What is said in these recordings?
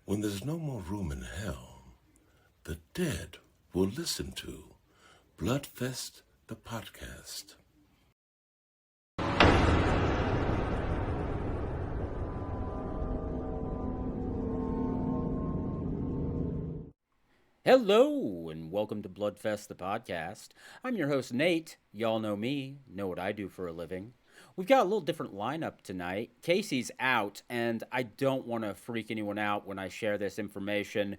When there's no more room in hell, the dead will listen to Bloodfest, the podcast. Hello, and welcome to Bloodfest, the podcast. I'm your host, Nate. Y'all know me, know what I do for a living. We've got a little different lineup tonight. Casey's out, and I don't want to freak anyone out when I share this information,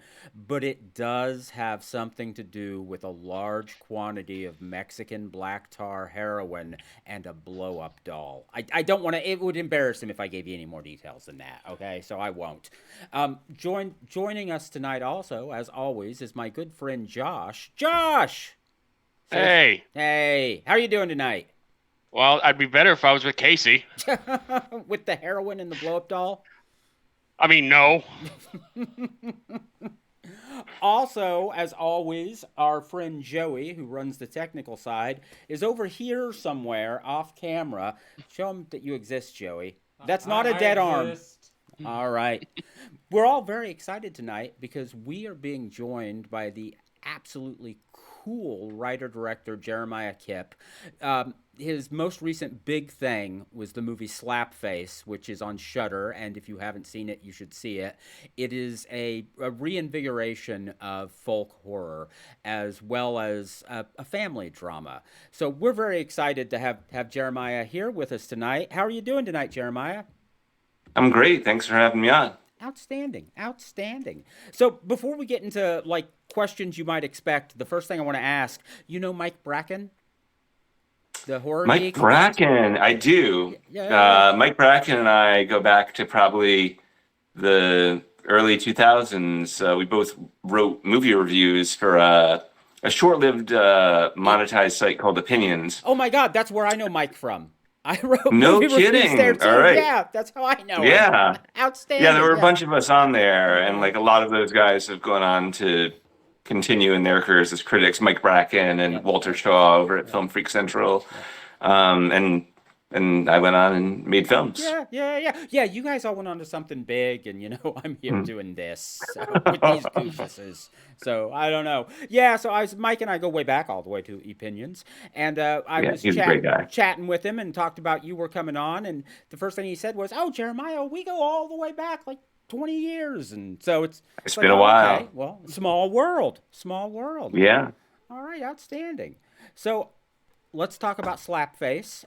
but it does have something to do with a large quantity of Mexican black tar heroin and a blow-up doll. I don't want to, it would embarrass him if I gave you any more details than that, okay? So I won't. Joining us tonight also, as always, is my good friend Josh. Josh! Hey. Hey, how are you doing tonight? Well, I'd be better if I was with Casey. With the heroin and the blow-up doll? I mean, no. Also, as always, our friend Joey, who runs the technical side, is over here somewhere off camera. Show him that you exist, Joey. That's not a dead arm. All right. We're all very excited tonight because we are being joined by the absolutely cool writer-director Jeremiah Kipp. His most recent big thing was the movie Slapface, which is on Shudder, and if you haven't seen it, you should see it. It is a reinvigoration of folk horror as well as a family drama. So we're very excited to have Jeremiah here with us tonight. How are you doing tonight, Jeremiah? I'm great. Thanks for having me on. Outstanding. So before we get into like questions you might expect, the first thing I want to ask, you know Mike Bracken? The Horror Mike Geek? Bracken, I do. Yeah. Mike Bracken and I go back to probably the early 2000s. We both wrote movie reviews for a short-lived monetized site called Opinions. Oh my God, that's where I know Mike from. I wrote No movie reviews kidding. there too. All right. Yeah, that's how I know him. Yeah. Outstanding. Yeah, there were a bunch of us on there, and like a lot of those guys have gone on to continue in their careers as critics. Mike Bracken and Walter Shaw over at Film Freak Central, and I went on and made films. Yeah, you guys all went on to something big, and I'm here doing this with these goofuses. So I don't know. Yeah, so Mike and I go way back, all the way to Opinions, and I was he's a great guy. chatting with him and talked about you were coming on, and the first thing he said was, "Oh, Jeremiah, we go all the way back like 20 years," and so it's been a while. Okay, well, small world. Yeah. All right, outstanding. So let's talk about Slapface.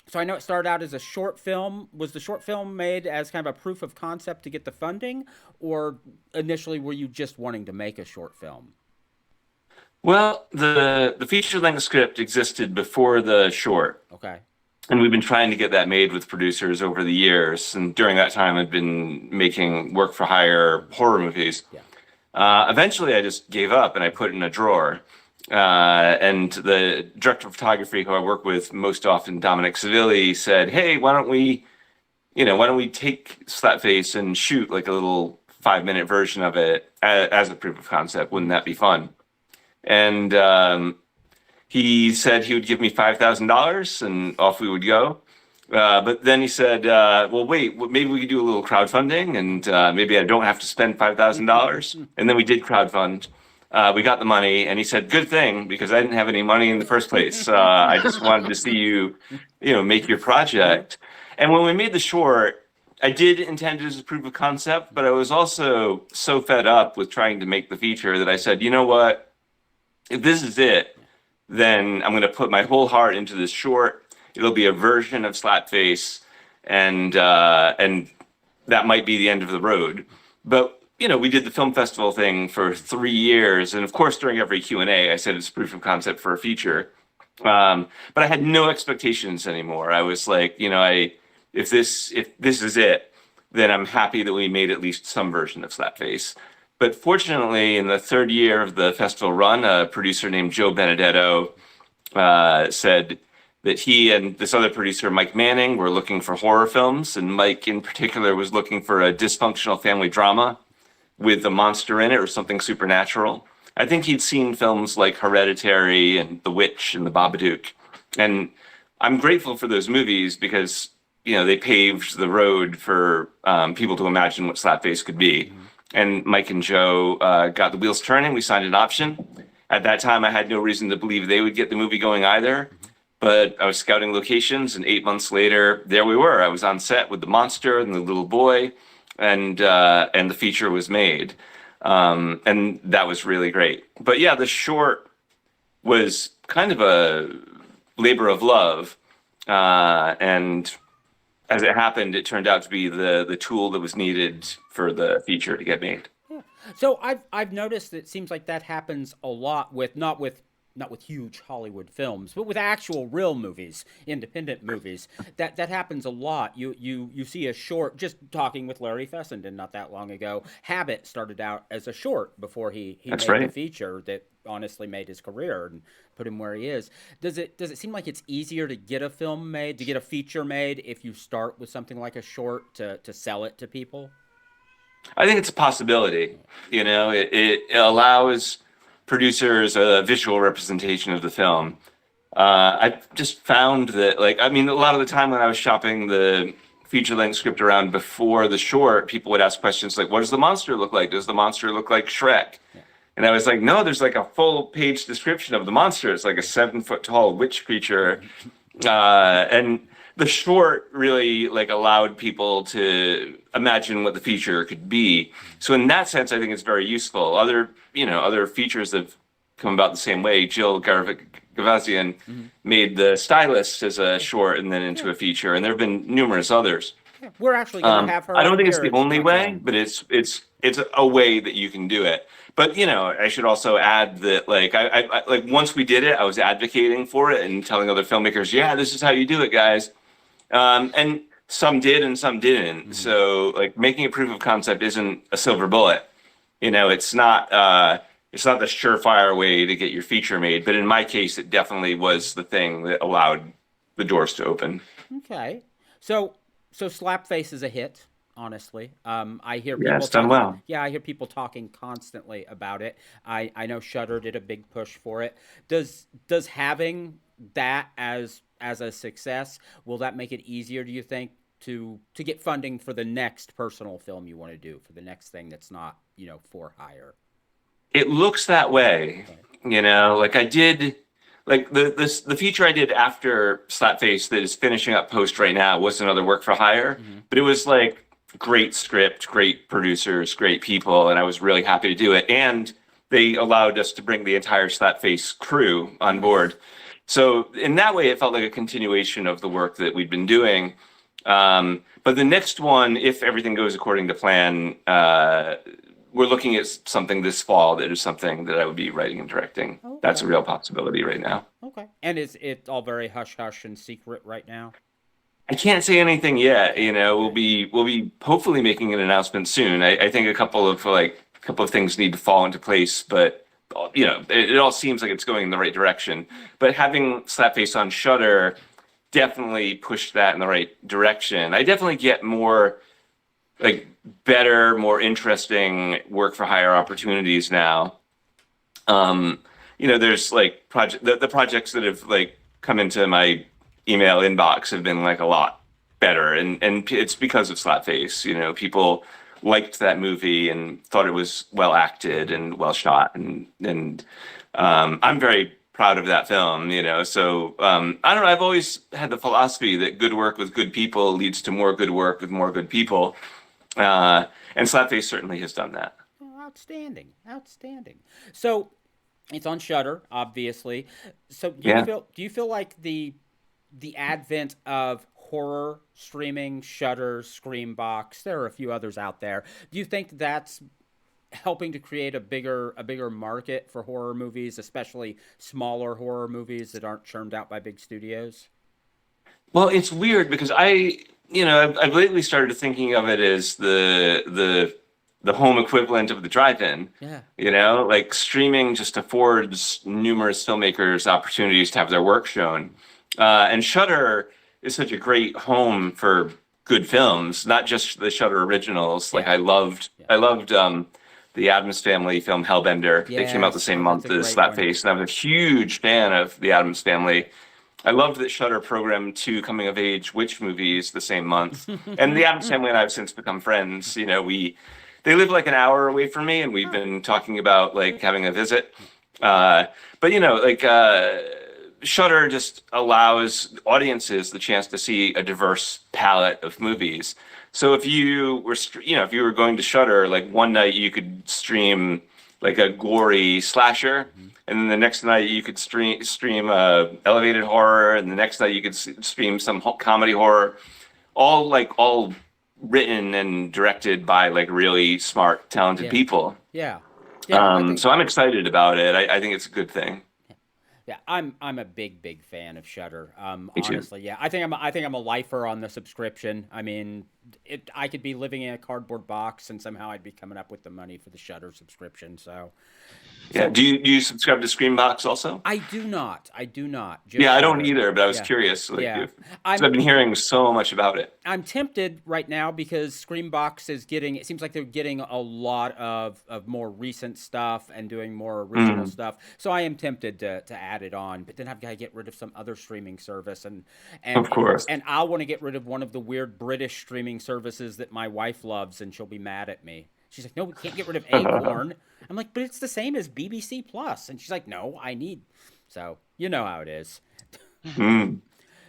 So I know it started out as a short film. Was the short film made as kind of a proof of concept to get the funding, or initially were you just wanting to make a short film? Well, the feature-length script existed before the short. Okay. And we've been trying to get that made with producers over the years. And during that time, I've been making work-for-hire horror movies. Yeah. Eventually, I just gave up and I put it in a drawer. And the director of photography who I work with most often, Dominic Savilli, said, "Hey, why don't we take Slapface and shoot like a little 5-minute version of it as a proof of concept? Wouldn't that be fun?" And he said he would give me $5,000 and off we would go. But then he said, well, wait, maybe we could do a little crowdfunding and maybe I don't have to spend $5,000. And then we did crowdfund. We got the money, and he said, "Good thing, because I didn't have any money in the first place. I just wanted to see you, make your project." And when we made the short, I did intend it as a proof of concept, but I was also so fed up with trying to make the feature that I said, you know what? If this is it, then I'm going to put my whole heart into this short. It'll be a version of Slapface, and that might be the end of the road. But we did the film festival thing for 3 years, and of course, during every Q&A, I said it's proof of concept for a feature. But I had no expectations anymore. I was like, if this is it, then I'm happy that we made at least some version of Slapface. But fortunately, in the third year of the festival run, a producer named Joe Benedetto said that he and this other producer, Mike Manning, were looking for horror films, and Mike in particular was looking for a dysfunctional family drama with a monster in it or something supernatural. I think he'd seen films like Hereditary and The Witch and The Babadook. And I'm grateful for those movies because they paved the road for people to imagine what Slapface could be. And Mike and Joe got the wheels turning. We signed an option. At that time, I had no reason to believe they would get the movie going either. But I was scouting locations, and 8 months later, there we were. I was on set with the monster and the little boy, and the feature was made. And that was really great. But yeah, the short was kind of a labor of love. And as it happened, it turned out to be the tool that was needed for the feature to get made. Yeah. So I've noticed that it seems like that happens a lot with not with huge Hollywood films, but with actual real movies, independent movies. That happens a lot. You see a short. Just talking with Larry Fessenden not that long ago. Habit started out as a short before he That's made right. the feature that honestly made his career and put him where he is. Does it seem like it's easier to get a film made, to get a feature made, if you start with something like a short to sell it to people? I think it's a possibility. It allows producers a visual representation of the film. I just found that, a lot of the time when I was shopping the feature-length script around before the short, people would ask questions like, what does the monster look like? Does the monster look like Shrek? Yeah. And I was like, no, there's like a full-page description of the monster. It's like a 7-foot-tall witch creature. And the short really allowed people to imagine what the feature could be. So in that sense, I think it's very useful. Other features have come about the same way. Jill Gavazian made The Stylist as a short and then into a feature, and there have been numerous others. Yeah. We're actually going to have her. I don't think it's here the only way, but it's a way that you can do it. But I should also add that I once we did it, I was advocating for it and telling other filmmakers, yeah, this is how you do it, guys. And some did and some didn't. Mm-hmm. So making a proof of concept isn't a silver bullet. It's not the surefire way to get your feature made. But in my case, it definitely was the thing that allowed the doors to open. Okay. So Slapface is a hit, honestly. I hear people it's done well. Yeah, I hear people talking constantly about it. I know Shudder did a big push for it. Does having that as a success, will that make it easier, do you think, to get funding for the next personal film you want to do, for the next thing that's not, for hire? It looks that way. Okay. I did the feature I did after Slapface that is finishing up post right now was another work for hire, but it was great script, great producers, great people, and I was really happy to do it. And they allowed us to bring the entire Slapface crew on board. So in that way, it felt like a continuation of the work that we'd been doing. But the next one, if everything goes according to plan, we're looking at something this fall that is something that I would be writing and directing. Okay. That's a real possibility right now. Okay. And is it all very hush-hush and secret right now? I can't say anything yet. We'll be hopefully making an announcement soon. I think a couple of things need to fall into place, but it all seems like it's going in the right direction. But having Slapface on Shudder definitely pushed that in the right direction. I definitely get more better, more interesting work for hire opportunities now. There's the projects that have come into my email inbox have been a lot better, and it's because of Slapface. People liked that movie and thought it was well acted and well shot, and I'm very proud of that film. So I don't know. I've always had the philosophy that good work with good people leads to more good work with more good people. And Slapface certainly has done that. Oh, outstanding. So it's on Shudder, obviously. So do you feel like the advent of horror streaming, Shudder, Screambox, there are a few others out there, do you think that's helping to create a bigger market for horror movies, especially smaller horror movies that aren't churned out by big studios? Well, it's weird because I've lately started thinking of it as the home equivalent of the drive-in. Yeah. Streaming just affords numerous filmmakers opportunities to have their work shown. And Shudder is such a great home for good films, not just the Shudder originals. I loved the Addams Family film Hellbender. Yes, they came out the same month as Slapface, and I was a huge fan of the Addams Family. I loved that Shudder programmed 2 coming-of-age witch movies the same month. And the Addams Family and I have since become friends. You know, they live like an hour away from me, and we've been talking about like having a visit. But you know, like Shudder just allows audiences the chance to see a diverse palette of movies. So if you were, if you were going to Shudder, like one night you could stream like a gory slasher, and then the next night you could stream elevated horror, and the next night you could stream some comedy horror, all written and directed by like really smart, talented people. Yeah. So I'm excited about it. I think it's a good thing. Yeah, I'm a big fan of Shudder. Me too. Honestly, yeah, I think I'm a lifer on the subscription. I mean, I could be living in a cardboard box, and somehow I'd be coming up with the money for the Shudder subscription. So, Yeah. Do you subscribe to Screambox also? I do not. Just Yeah, I don't Shudder. either, but I was Yeah. curious. Like, Yeah. 'cause I've been hearing so much about it. I'm tempted right now because Screambox is getting. It seems like they're getting a lot of more recent stuff and doing more original stuff. So I am tempted to add it on, but then I've got to get rid of some other streaming service, and Of course. and I want to get rid of one of the weird British streaming services that my wife loves, and she'll be mad at me. She's like, "No, we can't get rid of Acorn." I'm like, "But it's the same as BBC Plus," and she's like, "No, I need." So you know how it is.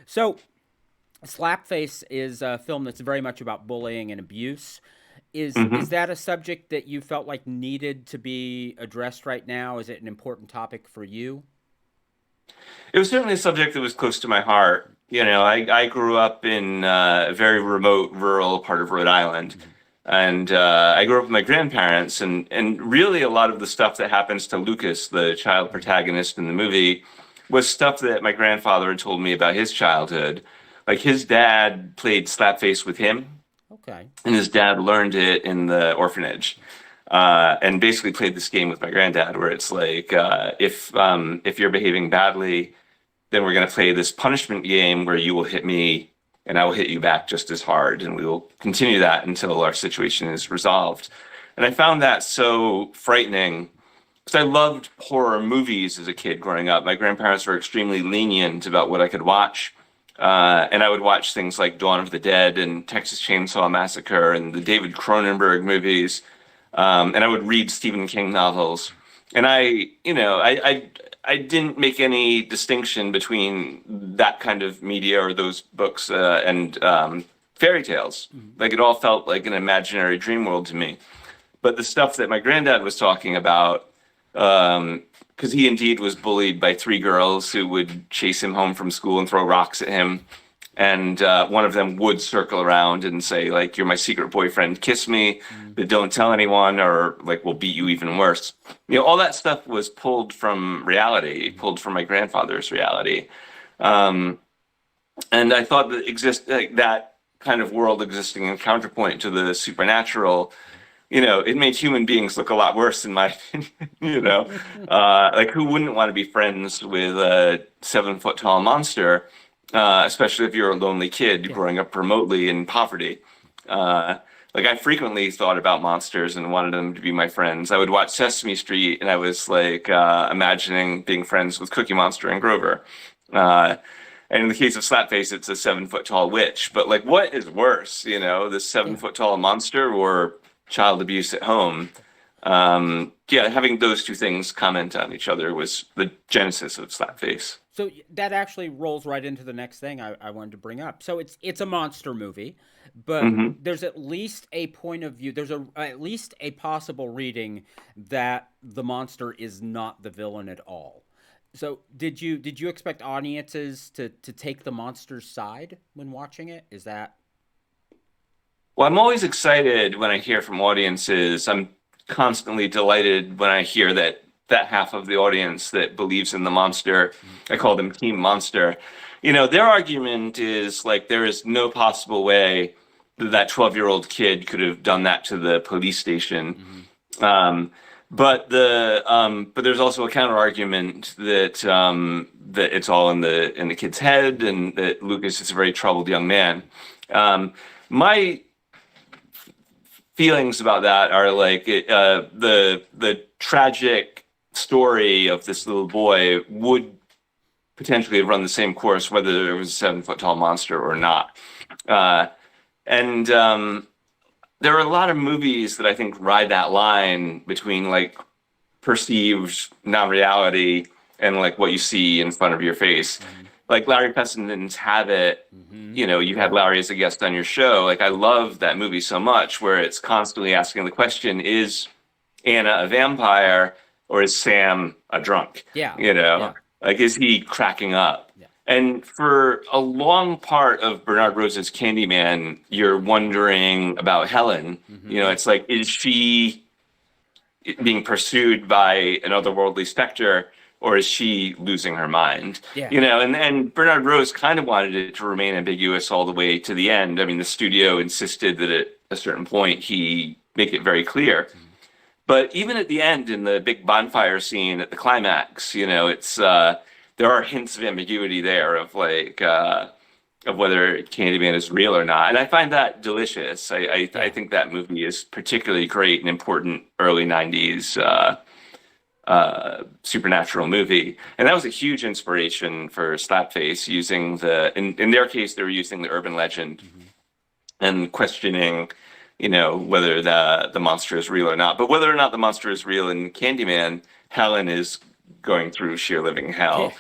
So. Slapface is a film that's very much about bullying and abuse. Is that a subject that you felt like needed to be addressed right now? Is it an important topic for you? It was certainly a subject that was close to my heart. You know, I grew up in a very remote, rural part of Rhode Island. And I grew up with my grandparents. And really a lot of the stuff that happens to Lucas, the child protagonist in the movie, was stuff that my grandfather had told me about his childhood. Like his dad played Slapface with him. Okay. And his dad learned it in the orphanage. And basically played this game with my granddad where it's like, if you're behaving badly, then we're going to play this punishment game where you will hit me and I will hit you back just as hard. And we will continue that until our situation is resolved. And I found that so frightening because I loved horror movies as a kid growing up. My grandparents were extremely lenient about what I could watch. And I would watch things like Dawn of the Dead and Texas Chainsaw Massacre and the David Cronenberg movies. And I would read Stephen King novels. And I didn't make any distinction between that kind of media or those books and fairy tales. Like it all felt like an imaginary dream world to me. But the stuff that my granddad was talking about, because he indeed was bullied by 3 girls who would chase him home from school and throw rocks at him. And one of them would circle around and say, like, "You're my secret boyfriend, kiss me, but don't tell anyone, or like we'll beat you even worse." You know, all that stuff was pulled from reality, pulled from my grandfather's reality. And I thought that that kind of world existing in counterpoint to the supernatural, you know, it made human beings look a lot worse, in my opinion. You know, like who wouldn't want to be friends with a 7-foot-tall monster, especially if you're a lonely kid growing up remotely in poverty. Like I frequently thought about monsters and wanted them to be my friends. I would watch Sesame Street, and I was like imagining being friends with Cookie Monster and Grover. And in the case of Slapface, it's a 7-foot-tall witch. But like, what is worse, you know, this 7-foot-tall monster or child abuse at home? Having those 2 things comment on each other was the genesis of Slapface. So that actually rolls right into the next thing I wanted to bring up. So it's a monster movie, but there's at least a point of view. There's at least a possible reading that the monster is not the villain at all. So did you expect audiences to take the monster's side when watching it? Is that? Well, I'm always excited when I hear from audiences. I'm constantly delighted when I hear that half of the audience that believes in the monster, I call them Team Monster. You know, their argument is like there is no possible way that 12-year-old kid could have done that to the police station. But there's also a counter argument that that it's all in the kid's head, and that Lucas is a very troubled young man. My feelings about that are like the tragic story of this little boy would potentially have run the same course, whether it was a 7 foot tall monster or not. And there are a lot of movies that I think ride that line between like perceived non-reality and like what you see in front of your face. Like Larry Fessenden's Habit, you had Larry as a guest on your show. Like I love that movie so much, where it's constantly asking the question, is Anna a vampire or is Sam a drunk? Like is he cracking up? And for a long part of Bernard Rose's Candyman, you're wondering about Helen. It's like, is she being pursued by an otherworldly specter, or is she losing her mind? And Bernard Rose kind of wanted it to remain ambiguous all the way to the end. I mean, the studio insisted that at a certain point he make it very clear. But even at the end, in the big bonfire scene at the climax, it's there are hints of ambiguity there of like of whether Candyman is real or not, and I find that delicious. I think that movie is particularly great and important early '90s supernatural movie, and that was a huge inspiration for Slapface, using in their case they were using the urban legend and questioning whether the monster is real or not. But whether or not the monster is real in Candyman, Helen is going through sheer living hell,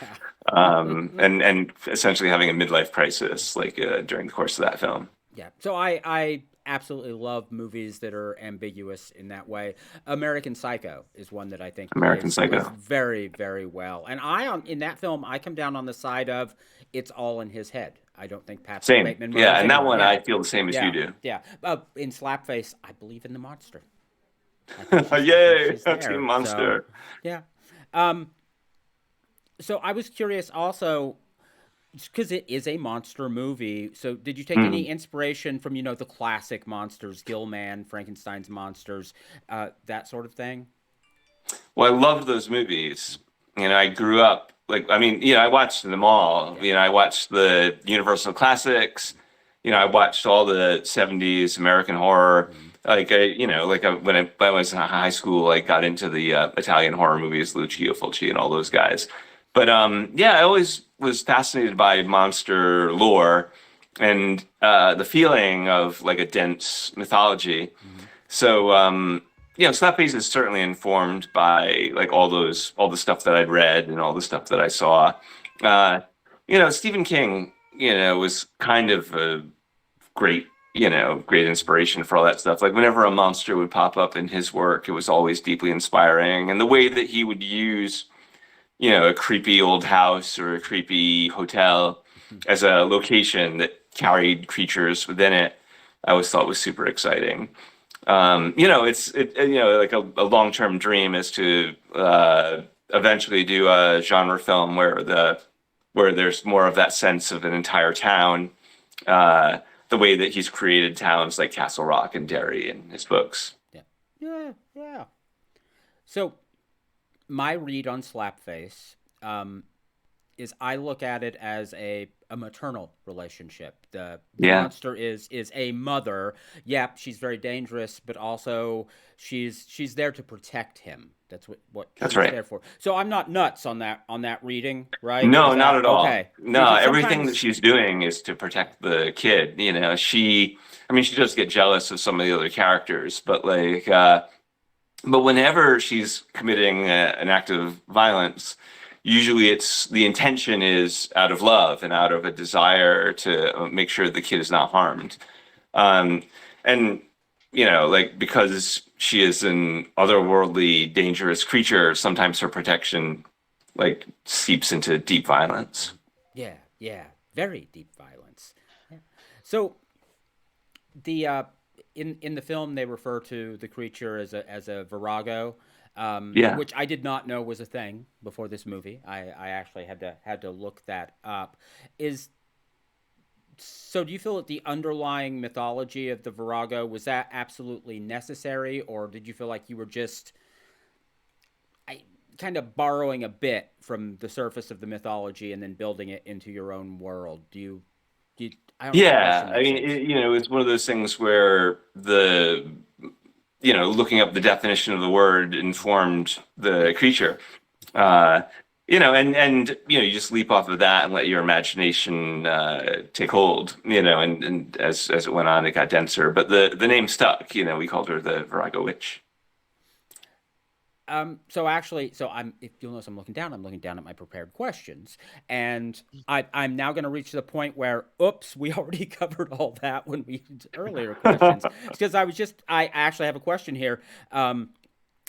and essentially having a midlife crisis like during the course of that film. So I absolutely love movies that are ambiguous in that way. American Psycho is one that I think plays very, very well. And in that film, I come down on the side of it's all in his head. I don't think Patrick Bateman. And that one I feel the same as you do. In Slapface, I believe in the monster. Yay! Team Monster. So I was curious also, because it is a monster movie. So did you take any inspiration from, the classic monsters, Gilman, Frankenstein's monsters, that sort of thing? Well, I loved those movies. I grew up, I watched them all. I watched the Universal classics. I watched all the 70s American horror. When I was in high school, I got into the Italian horror movies, Lucio Fulci and all those guys. But I always was fascinated by monster lore and the feeling of like a dense mythology. So Slapface is certainly informed by like all the stuff that I'd read and all the stuff that I saw. Stephen King, was kind of a great inspiration for all that stuff. Like whenever a monster would pop up in his work, it was always deeply inspiring. And the way that he would use a creepy old house or a creepy hotel as a location that carried creatures within it, I always thought was super exciting. It's like a long-term dream is to eventually do a genre film where there's more of that sense of an entire town, the way that he's created towns like Castle Rock and Derry in his books. Yeah. So my read on Slapface is I look at it as a maternal relationship. The monster is a mother. She's very dangerous, but also she's there to protect him. That's what she's there for. So I'm not nuts on that reading, right? No, not at all. Okay. No, everything that she's doing is to protect the kid. She does get jealous of some of the other characters, but but whenever she's committing an act of violence, usually it's the intention is out of love and out of a desire to make sure the kid is not harmed. Because she is an otherworldly, dangerous creature, sometimes her protection seeps into deep violence. Yeah, very deep violence. Yeah. So the in the film they refer to the creature as a virago. Which I did not know was a thing before this movie. I actually had to look that up. So do you feel that the underlying mythology of the virago, was that absolutely necessary, or did you feel like you were just kind of borrowing a bit from the surface of the mythology and then building it into your own world? It's one of those things where looking up the definition of the word informed the creature. and you just leap off of that and let your imagination take hold, and as it went on, it got denser. But the name stuck. We called her the Virago Witch. So if you'll notice, I'm looking down at my prepared questions, and I'm now going to reach the point where, oops, we already covered all that when we did earlier questions. Because I actually have a question here.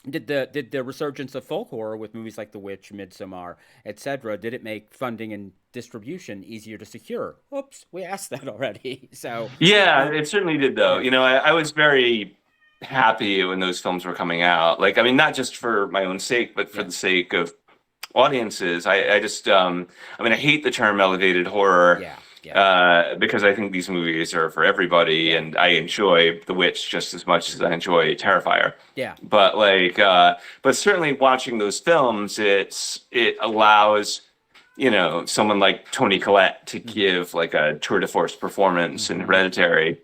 Did the resurgence of folk horror with movies like The Witch, Midsommar, etc., did it make funding and distribution easier to secure? Oops, we asked that already. So yeah, it certainly did, though. I was very happy when those films were coming out. Like, I mean, not just for my own sake, but for the sake of audiences. I hate the term elevated horror. Because I think these movies are for everybody, and I enjoy The Witch just as much as I enjoy Terrifier. Yeah. But but certainly watching those films, it allows someone like Toni Collette to give like a tour de force performance in Hereditary.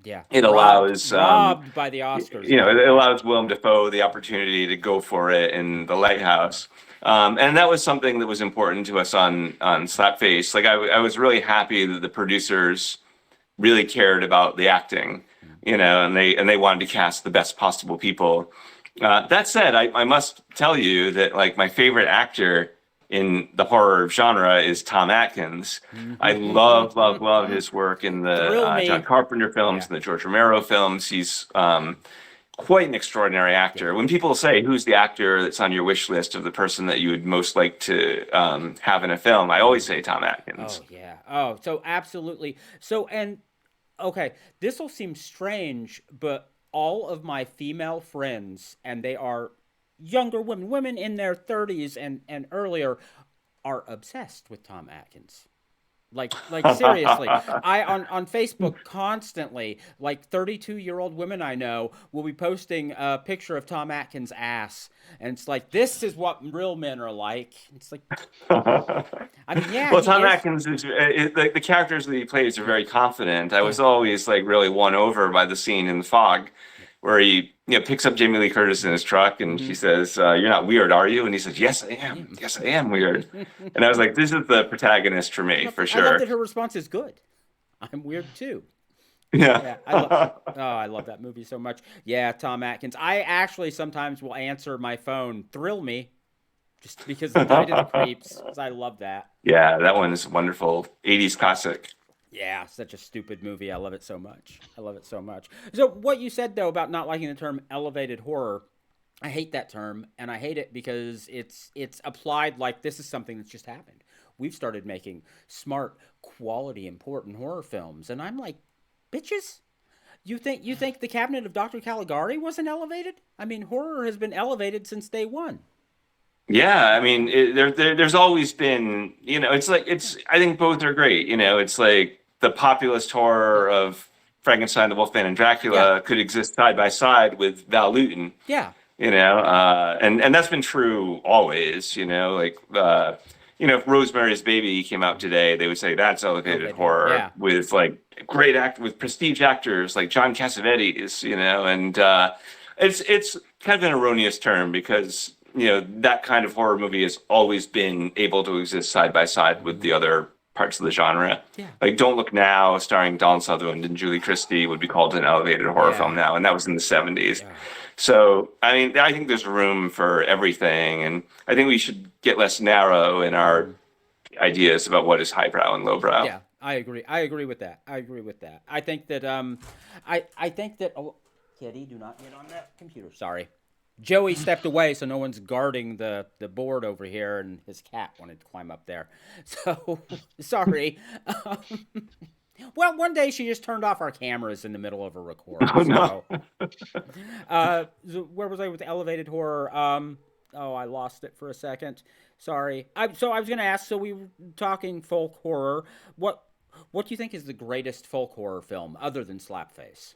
Yeah. It allows robbed by the Oscars. It allows Willem Dafoe the opportunity to go for it in The Lighthouse. And that was something that was important to us on Slapface. Like I was really happy that the producers really cared about the acting, and they wanted to cast the best possible people. That said, I must tell you that like my favorite actor in the horror genre is Tom Atkins. I love his work in the John Carpenter films and the George Romero films. He's quite an extraordinary actor. When people say, who's the actor that's on your wish list of the person that you would most like to have in a film, I always say Tom Atkins. Oh, yeah. Oh, so absolutely. So, okay, this will seem strange, but all of my female friends, and they are younger women in their 30s and earlier, are obsessed with Tom Atkins. Like seriously, I on Facebook constantly, like 32-year-old women I know will be posting a picture of Tom Atkins' ass, and it's like, this is what real men are like. It's like, I mean, yeah. Well, Tom Atkins is the characters that he plays are very confident. I was always like really won over by the scene in The Fog, where he picks up Jamie Lee Curtis in his truck, and she says, "You're not weird, are you?" And he says, "Yes, I am. Yes, I am weird." And I was like, "This is the protagonist for me, for sure." I love that her response is good. I'm weird too. Yeah. I love that movie so much. Yeah, Tom Atkins. I actually sometimes will answer my phone, Thrill Me, just because of Night of the Creeps, because I love that. Yeah, that one is a wonderful 80s classic. Yeah, such a stupid movie. I love it so much. So what you said, though, about not liking the term elevated horror, I hate that term, and I hate it because it's applied like this is something that's just happened. We've started making smart, quality, important horror films, and I'm like, bitches? You think The Cabinet of Dr. Caligari wasn't elevated? I mean, horror has been elevated since day one. Yeah, I mean, there's always been, I think both are great. It's like the populist horror of Frankenstein, the Wolfman, and Dracula could exist side by side with Val Lewton. Yeah. And that's been true always, if Rosemary's Baby came out today, they would say that's elevated horror with like with prestige actors like John Cassavetes, and it's kind of an erroneous term because that kind of horror movie has always been able to exist side by side with the other parts of the genre. Yeah. Like Don't Look Now, starring Donald Sutherland and Julie Christie, would be called an elevated horror film now, and that was in the 70s. Yeah. So, I mean, I think there's room for everything, and I think we should get less narrow in our ideas about what is highbrow and lowbrow. Yeah, I agree. I agree with that. I think that oh, Kitty, do not get on that computer. Sorry. Joey stepped away, so no one's guarding the board over here, and his cat wanted to climb up there. So, sorry. Well, one day she just turned off our cameras in the middle of a record. Oh, no. So where was I with elevated horror? I lost it for a second. Sorry. So I was going to ask, so we were talking folk horror. What do you think is the greatest folk horror film other than Slapface?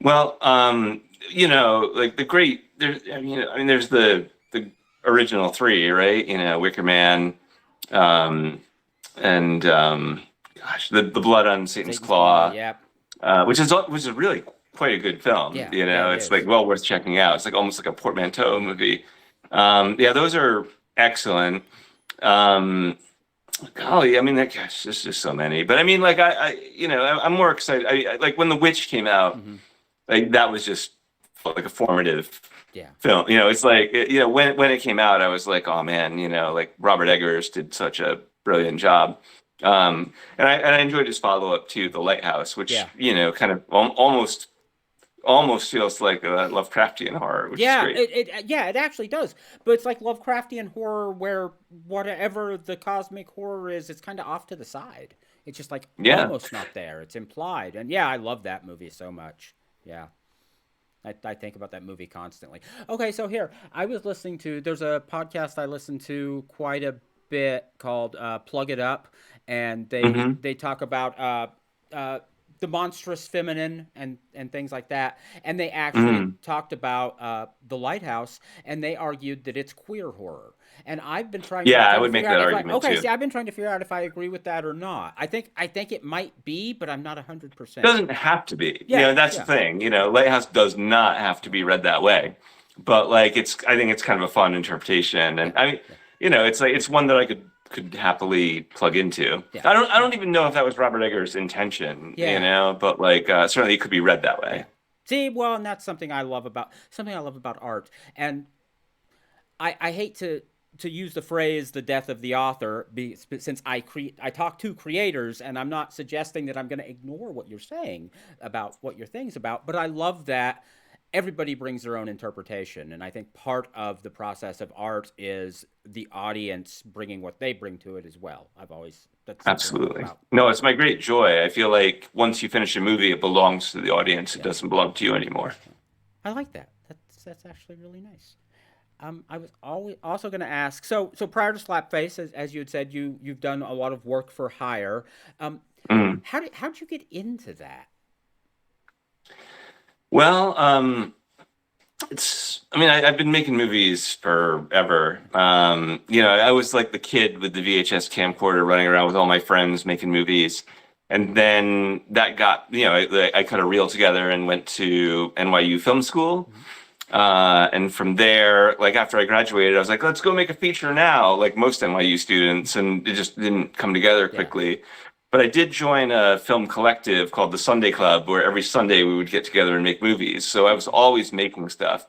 Well, like the great, there's the original three, right? Wicker Man, and the Blood on Satan's Claw, which is really quite a good film. Yeah, it's like well worth checking out. It's like almost like a portmanteau movie. Those are excellent. Golly, I mean, gosh, there's just so many. But I mean, like, I'm more excited. Like when The Witch came out, like that was just like a formative film. It's like, when it came out, I was like, oh man, like Robert Eggers did such a brilliant job. And I enjoyed his follow up to The Lighthouse, which kind of almost feels like a Lovecraftian horror, which is great. It actually does. But it's like Lovecraftian horror where whatever the cosmic horror is, it's kind of off to the side. It's just like almost not there. It's implied. And I love that movie so much. Yeah. I think about that movie constantly. Okay, so here, I was listening to, there's a podcast I listen to quite a bit called Plug It Up, and they talk about the monstrous feminine and things like that. And they actually talked about The Lighthouse, and they argued that it's queer horror. And I've been trying to I would make that argument too. See, I've been trying to figure out if I agree with that or not. I think it might be, but I'm not 100%. It doesn't have to be. That's the thing. Lighthouse does not have to be read that way. But like I think it's kind of a fun interpretation. And I mean, it's like it's one that I could happily plug into. I don't even know if that was Robert Eggers' intention, but like certainly it could be read that way. See, well, and that's something I love about art. And I hate to use the phrase "the death of the author," since I talk to creators, and I'm not suggesting that I'm going to ignore what you're saying about what your thing's about, but I love that everybody brings their own interpretation, and I think part of the process of art is the audience bringing what they bring to it as well. Absolutely. No, it's my great joy. I feel like once you finish a movie, it belongs to the audience. It doesn't belong to you anymore. I like that. That's actually really nice. I was also going to ask. So prior to Slapface, as you had said, you've done a lot of work for hire. How'd you get into that? Well, I've been making movies forever. I was like the kid with the VHS camcorder running around with all my friends making movies. And then that got, I cut a reel together and went to NYU Film School. And from there, like after I graduated, I was like, let's go make a feature now, like most NYU students. And it just didn't come together quickly. But I did join a film collective called the Sunday Club, where every Sunday we would get together and make movies. So I was always making stuff.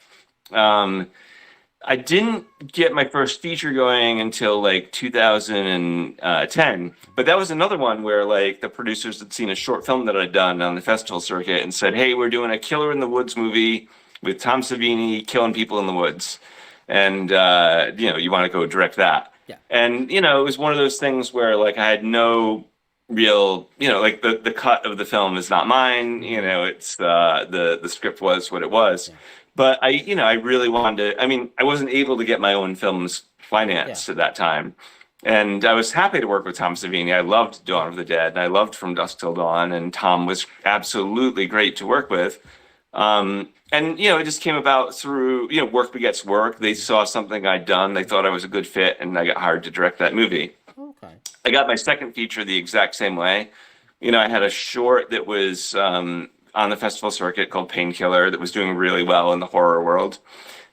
I didn't get my first feature going until like 2010, but that was another one where like the producers had seen a short film that I'd done on the festival circuit and said, hey, we're doing a Killer in the Woods movie with Tom Savini killing people in the woods. And, you want to go direct that. Yeah. And, it was one of those things where like I had no real, like the cut of the film is not mine. It's the script was what it was. Yeah. But I really wanted to, I wasn't able to get my own films financed at that time. And I was happy to work with Tom Savini. I loved Dawn of the Dead and I loved From Dusk Till Dawn, and Tom was absolutely great to work with. And, it just came about through, work begets work. They saw something I'd done. They thought I was a good fit, and I got hired to direct that movie. Okay. I got my second feature the exact same way. I had a short that was on the festival circuit called Painkiller that was doing really well in the horror world.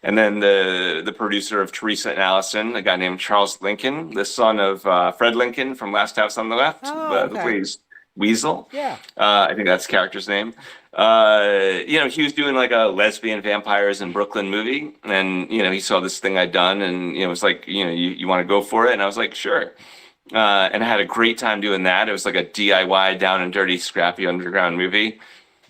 And then the producer of Teresa and Allison, a guy named Charles Lincoln, the son of Fred Lincoln from Last House on the Left, who plays Weasel. Yeah. I think that's the character's name. He was doing like a lesbian vampires in Brooklyn movie. And, he saw this thing I'd done and, was like, you want to go for it? And I was like, sure. And I had a great time doing that. It was like a DIY down and dirty, scrappy underground movie.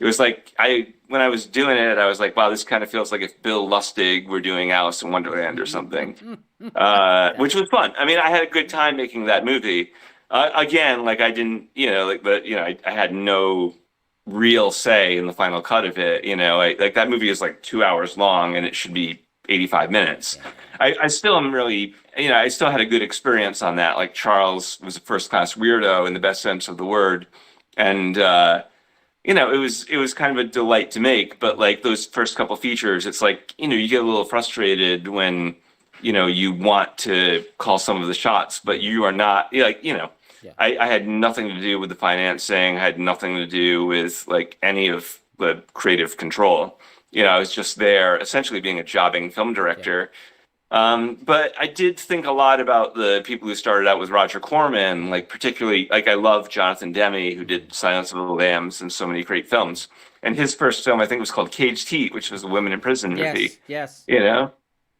It was like, when I was doing it, I was like, wow, this kind of feels like if Bill Lustig were doing Alice in Wonderland or something, which was fun. I had a good time making that movie. Again, like I didn't, I had no real say in the final cut of it. Like that movie is like 2 hours long and it should be 85 minutes. I still am really, I still had a good experience on that. Like Charles was a first class weirdo in the best sense of the word. And, it was kind of a delight to make, but like those first couple features, it's like, you get a little frustrated when, you want to call some of the shots, but you are not I had nothing to do with the financing. I had nothing to do with like any of the creative control. I was just there essentially being a jobbing film director. But I did think a lot about the people who started out with Roger Corman, like particularly, like I love Jonathan Demme, who did Silence of the Lambs and so many great films. And his first film, I think, was called Caged Heat, which was a women in prison movie. Yes. You know,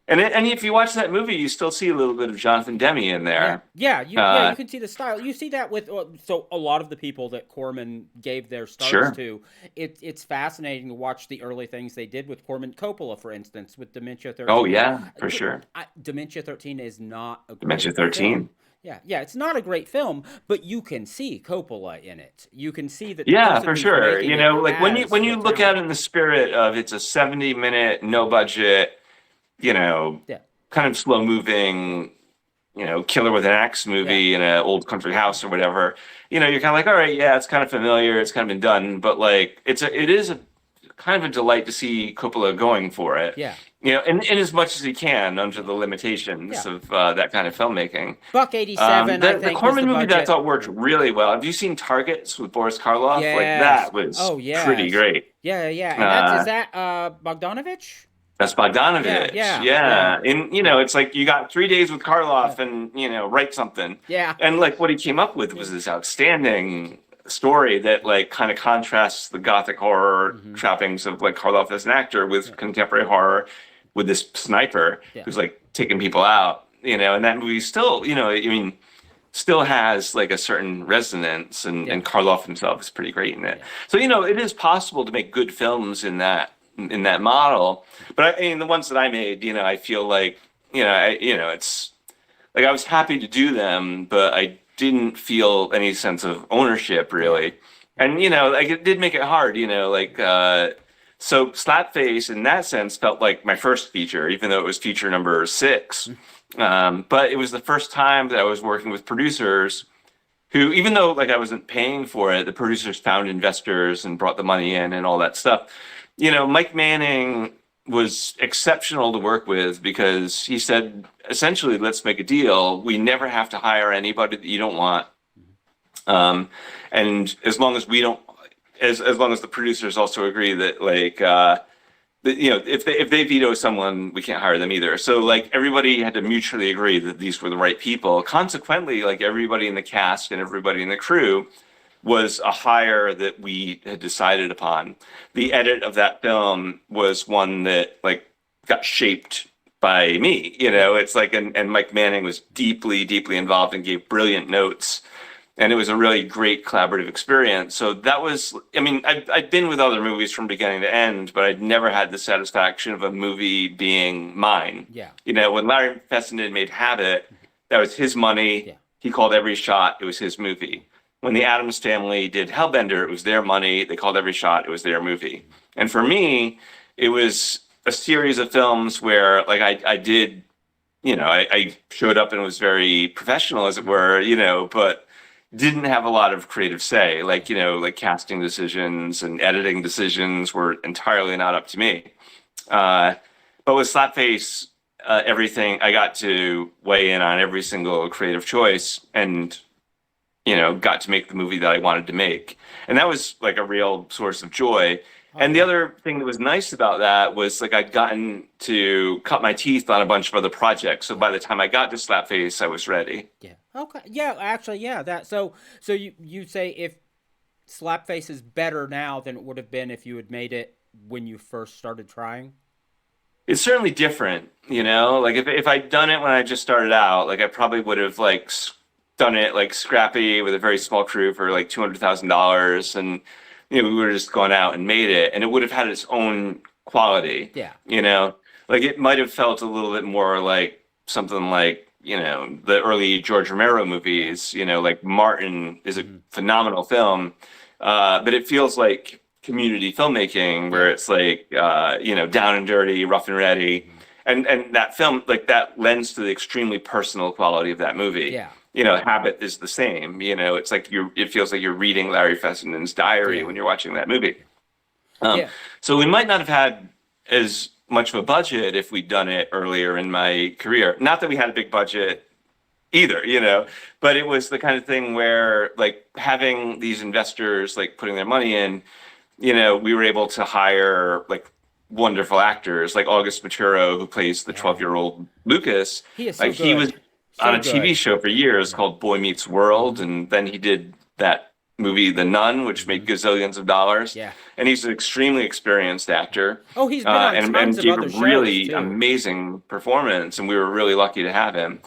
and if you watch that movie, you still see a little bit of Jonathan Demme in there. Yeah, you can see the style. You see that with so a lot of the people that Corman gave their starts to. It's fascinating to watch the early things they did with Corman. Coppola, for instance, with Dementia 13. Oh yeah, for sure. Dementia 13 is not a great Dementia 13. film. Yeah, it's not a great film, but you can see Coppola in it. You can see that. Yeah, for sure. You know, like when you look at it in the spirit of it's a 70-minute, no budget, you know, kind of slow moving, you know, killer with an axe movie in an old country house or whatever. You know, you're kind of like, all right, yeah, it's kind of familiar, it's kind of been done, but like it is a kind of a delight to see Coppola going for it. Yeah. You know, and as much as he can under the limitations of that kind of filmmaking. Buck 87, I think. The Corman movie that I thought worked really well. Have you seen Targets with Boris Karloff? Yes. Like that was pretty great. Yeah. And is that Bogdanovich? That's Bogdanovich. Yeah. And, you know, it's like you got 3 days with Karloff and, you know, write something. Yeah. And, like, what he came up with was this outstanding story that, like, kind of contrasts the gothic horror trappings of, like, Karloff as an actor with contemporary horror with this sniper who's, like, taking people out, you know. And that movie still, you know, I mean, still has, like, a certain resonance. And Karloff himself is pretty great in it. So, you know, it is possible to make good films in that model, but I mean the ones that I made, you know, I feel like, you know, it's like I was happy to do them, but I didn't feel any sense of ownership really, and you know, like it did make it hard, you know, like so Slapface in that sense felt like my first feature, even though it was feature number 6, but it was the first time that I was working with producers who, even though like I wasn't paying for it, the producers found investors and brought the money in and all that stuff. You know, Mike Manning was exceptional to work with because he said, essentially, let's make a deal. We never have to hire anybody that you don't want. And as long as we don't, as long as the producers also agree that, like, you know, if they veto someone, we can't hire them either. So, like, everybody had to mutually agree that these were the right people. Consequently, like, everybody in the cast and everybody in the crew was a hire that we had decided upon. The edit of that film was one that like got shaped by me, you know. It's like, and Mike Manning was deeply, deeply involved and gave brilliant notes. And it was a really great collaborative experience. So that was, I mean, I'd been with other movies from beginning to end, but I'd never had the satisfaction of a movie being mine. Yeah. You know, when Larry Fessenden made Habit, that was his money. Yeah. He called every shot. It was his movie. When the Addams Family did Hellbender, it was their money. They called every shot. It was their movie. And for me, it was a series of films where, like, I did, you know, I showed up and was very professional, as it were, you know, but didn't have a lot of creative say. Like, you know, like casting decisions and editing decisions were entirely not up to me. But with Slapface, everything, I got to weigh in on every single creative choice and, you know, got to make the movie that I wanted to make. And that was like a real source of joy. And the other thing that was nice about that was like I'd gotten to cut my teeth on a bunch of other projects. So by the time I got to Slapface, I was ready. Yeah. Okay. Yeah, actually, yeah. That so you say if Slapface is better now than it would have been if you had made it when you first started trying? It's certainly different, you know? Like if I'd done it when I just started out, like I probably would have like done it like scrappy with a very small crew for like $200,000, and you know, we would have just gone out and made it, and it would have had its own quality. Yeah. You know, like it might have felt a little bit more like something like, you know, the early George Romero movies, you know, like Martin is a phenomenal film, but it feels like community filmmaking where it's like, you know, down and dirty, rough and ready. And that film, like that lends to the extremely personal quality of that movie. Yeah. You know, Habit is the same. You know, it's like it feels like you're reading Larry Fessenden's diary when you're watching that movie. So we might not have had as much of a budget if we'd done it earlier in my career. Not that we had a big budget either, you know, but it was the kind of thing where like having these investors like putting their money in, you know, we were able to hire like wonderful actors like August Maturo, who plays the 12-year-old Lucas. He is so Like good. he was So on a good. TV show for years called Boy Meets World, and then he did that movie The Nun, which made gazillions of dollars. Yeah. And he's an extremely experienced actor. Oh, he's been on and tons of gave other a shows, really too. amazing performance, and we were really lucky to have him.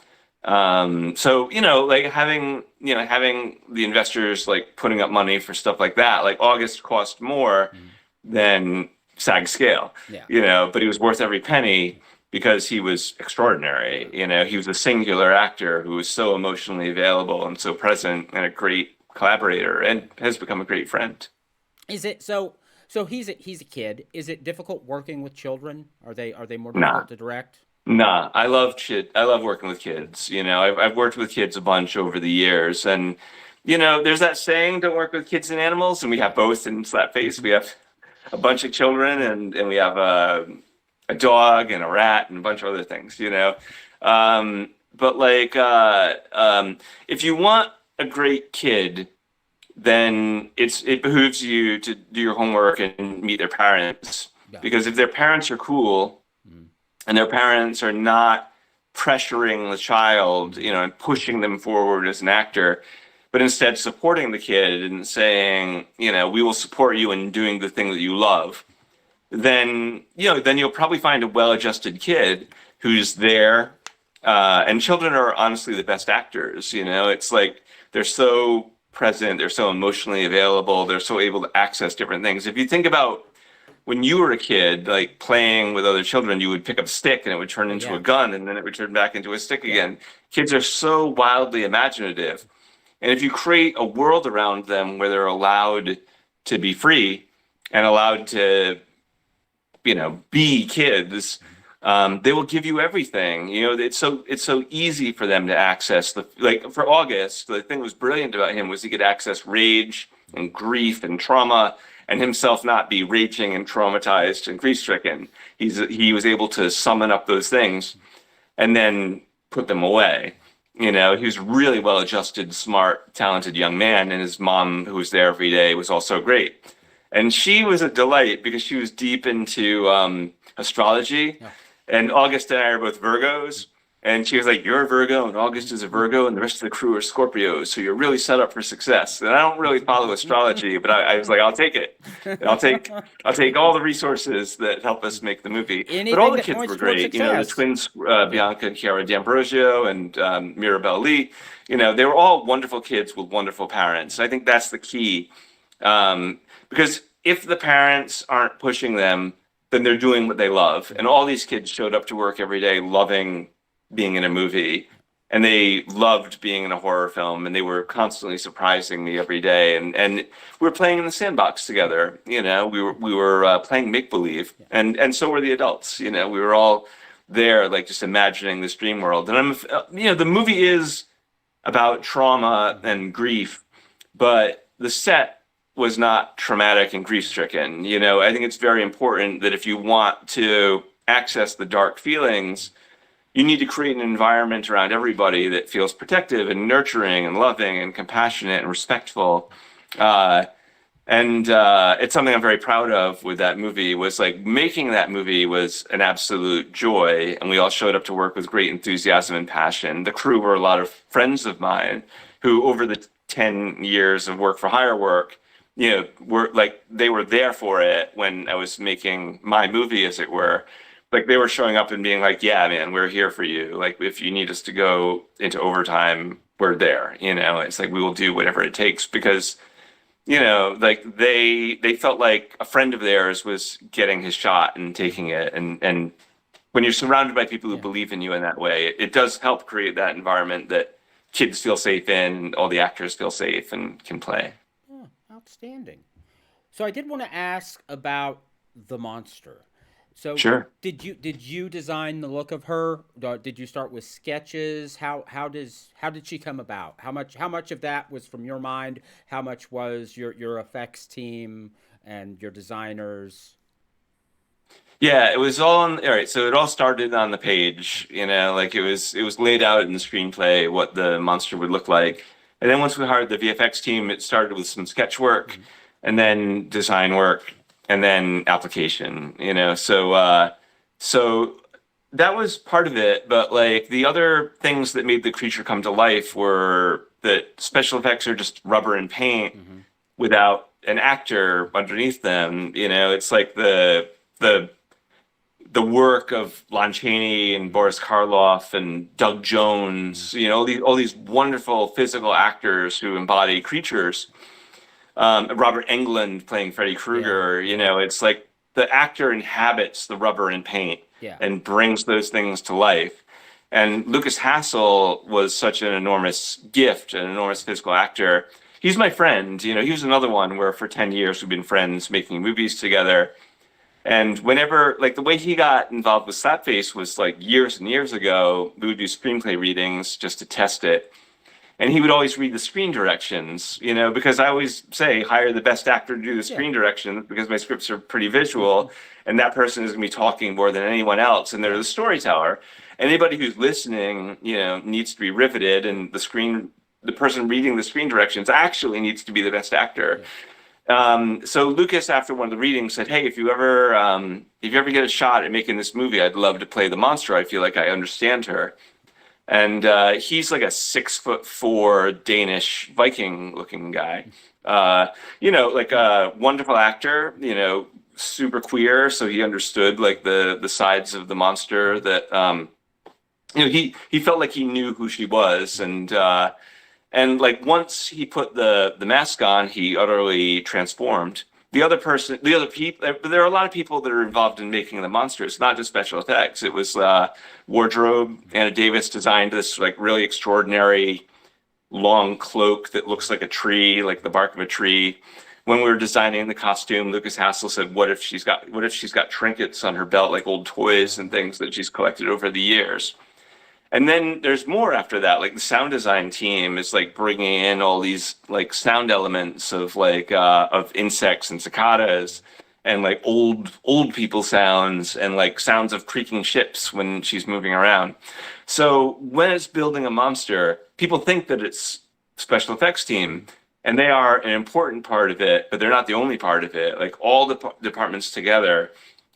So like having the investors like putting up money for stuff like that, like August cost more than SAG scale, Yeah. but he was worth every penny because he was extraordinary. He was a singular actor who was so emotionally available and so present, and a great collaborator, and has become a great friend. Is it so? So he's a kid. Is it difficult working with children? Are they more Nah. difficult to direct? Nah, I love working with kids. I've worked with kids a bunch over the years, and there's that saying, "Don't work with kids and animals," and we have both in Slapface. We have a bunch of children, and we have a dog and a rat and a bunch of other things. But like, if you want a great kid, then it behooves you to do your homework and meet their parents, because if their parents are cool. And their parents are not pressuring the child, and pushing them forward as an actor, but instead supporting the kid and saying, we will support you in doing the thing that you love. Then you'll probably find a well-adjusted kid who's there. And children are honestly the best actors. It's like they're so present, they're so emotionally available, they're so able to access different things. If you think about when you were a kid, like playing with other children, you would pick up a stick and it would turn into a gun, and then it would turn back into a stick again. Kids are so wildly imaginative. And if you create a world around them where they're allowed to be free and allowed to, be kids, they will give you everything. It's so easy for them to access like for August, the thing that was brilliant about him was he could access rage and grief and trauma, and himself not be raging and traumatized and grief-stricken. He was able to summon up those things and then put them away. He was a really well-adjusted, smart, talented young man, and his mom, who was there every day, was also great. And she was a delight because she was deep into astrology. Yeah. And August and I are both Virgos. And she was like, "You're a Virgo, and August is a Virgo, and the rest of the crew are Scorpios. So you're really set up for success." And I don't really follow astrology, but I was like, "I'll take it. I'll take all the resources that help us make the movie." But all the kids were great. The twins, Bianca and Chiara D'Ambrosio and Mirabelle Lee. They were all wonderful kids with wonderful parents. I think that's the key, because if the parents aren't pushing them, then they're doing what they love. And all these kids showed up to work every day loving being in a movie, and they loved being in a horror film, and they were constantly surprising me every day. And we were playing in the sandbox together. We were playing make believe, and so were the adults. We were all there, like just imagining this dream world. And the movie is about trauma and grief, but the set was not traumatic and grief stricken. I think it's very important that if you want to access the dark feelings, you need to create an environment around everybody that feels protective and nurturing and loving and compassionate and respectful. And it's something I'm very proud of with that movie. Was like making that movie was an absolute joy, and we all showed up to work with great enthusiasm and passion. The crew were a lot of friends of mine who, over the 10 years of work for hire work, were like, they were there for it when I was making my movie, as it were. Like they were showing up and being like, "Yeah, man, we're here for you. Like if you need us to go into overtime, we're there." It's like we will do whatever it takes, because like they felt like a friend of theirs was getting his shot and taking it. And when you're surrounded by people who believe in you in that way, it does help create that environment that kids feel safe in, all the actors feel safe and can play. Oh, outstanding. So I did want to ask about the monster. So sure. Did you design the look of her? Did you start with sketches? How did she come about? How much of that was from your mind? How much was your effects team and your designers? Yeah, it was all all right. So it all started on the page, like it was laid out in the screenplay what the monster would look like. And then once we hired the VFX team, it started with some sketch work and then design work. and then application, so that was part of it. But like the other things that made the creature come to life were that special effects are just rubber and paint without an actor underneath them. It's like the work of Lon Chaney and Boris Karloff and Doug Jones, all these wonderful physical actors who embody creatures. Robert Englund playing Freddy Krueger, it's like the actor inhabits the rubber and paint and brings those things to life. And Lucas Hassel was such an enormous gift, an enormous physical actor. He's my friend. He was another one where for 10 years we've been friends making movies together. And whenever, like, the way he got involved with Slapface was like years and years ago, we would do screenplay readings just to test it. And he would always read the screen directions, because I always say hire the best actor to do the screen directions because my scripts are pretty visual and that person is going to be talking more than anyone else. And they're the storyteller. Anybody who's listening, needs to be riveted, and the person reading the screen directions actually needs to be the best actor. So Lucas, after one of the readings, said, "Hey, if you ever get a shot at making this movie, I'd love to play the monster. I feel like I understand her." And he's like a 6'4" Danish Viking-looking guy. Like a wonderful actor. Super queer, so he understood like the sides of the monster that. He felt like he knew who she was, and like once he put the mask on, he utterly transformed. The other people, there are a lot of people that are involved in making the monster. It's not just special effects. It was wardrobe. Anna Davis designed this like really extraordinary long cloak that looks like a tree, like the bark of a tree. When we were designing the costume, Lucas Hassel said, what if she's got trinkets on her belt, like old toys and things that she's collected over the years? And then there's more after that. Like the sound design team is like bringing in all these like sound elements of like of insects and cicadas and like old people sounds and like sounds of creaking ships when she's moving around. So when it's building a monster, people think that it's special effects team, and they are an important part of it, but they're not the only part of it. Like all the departments together,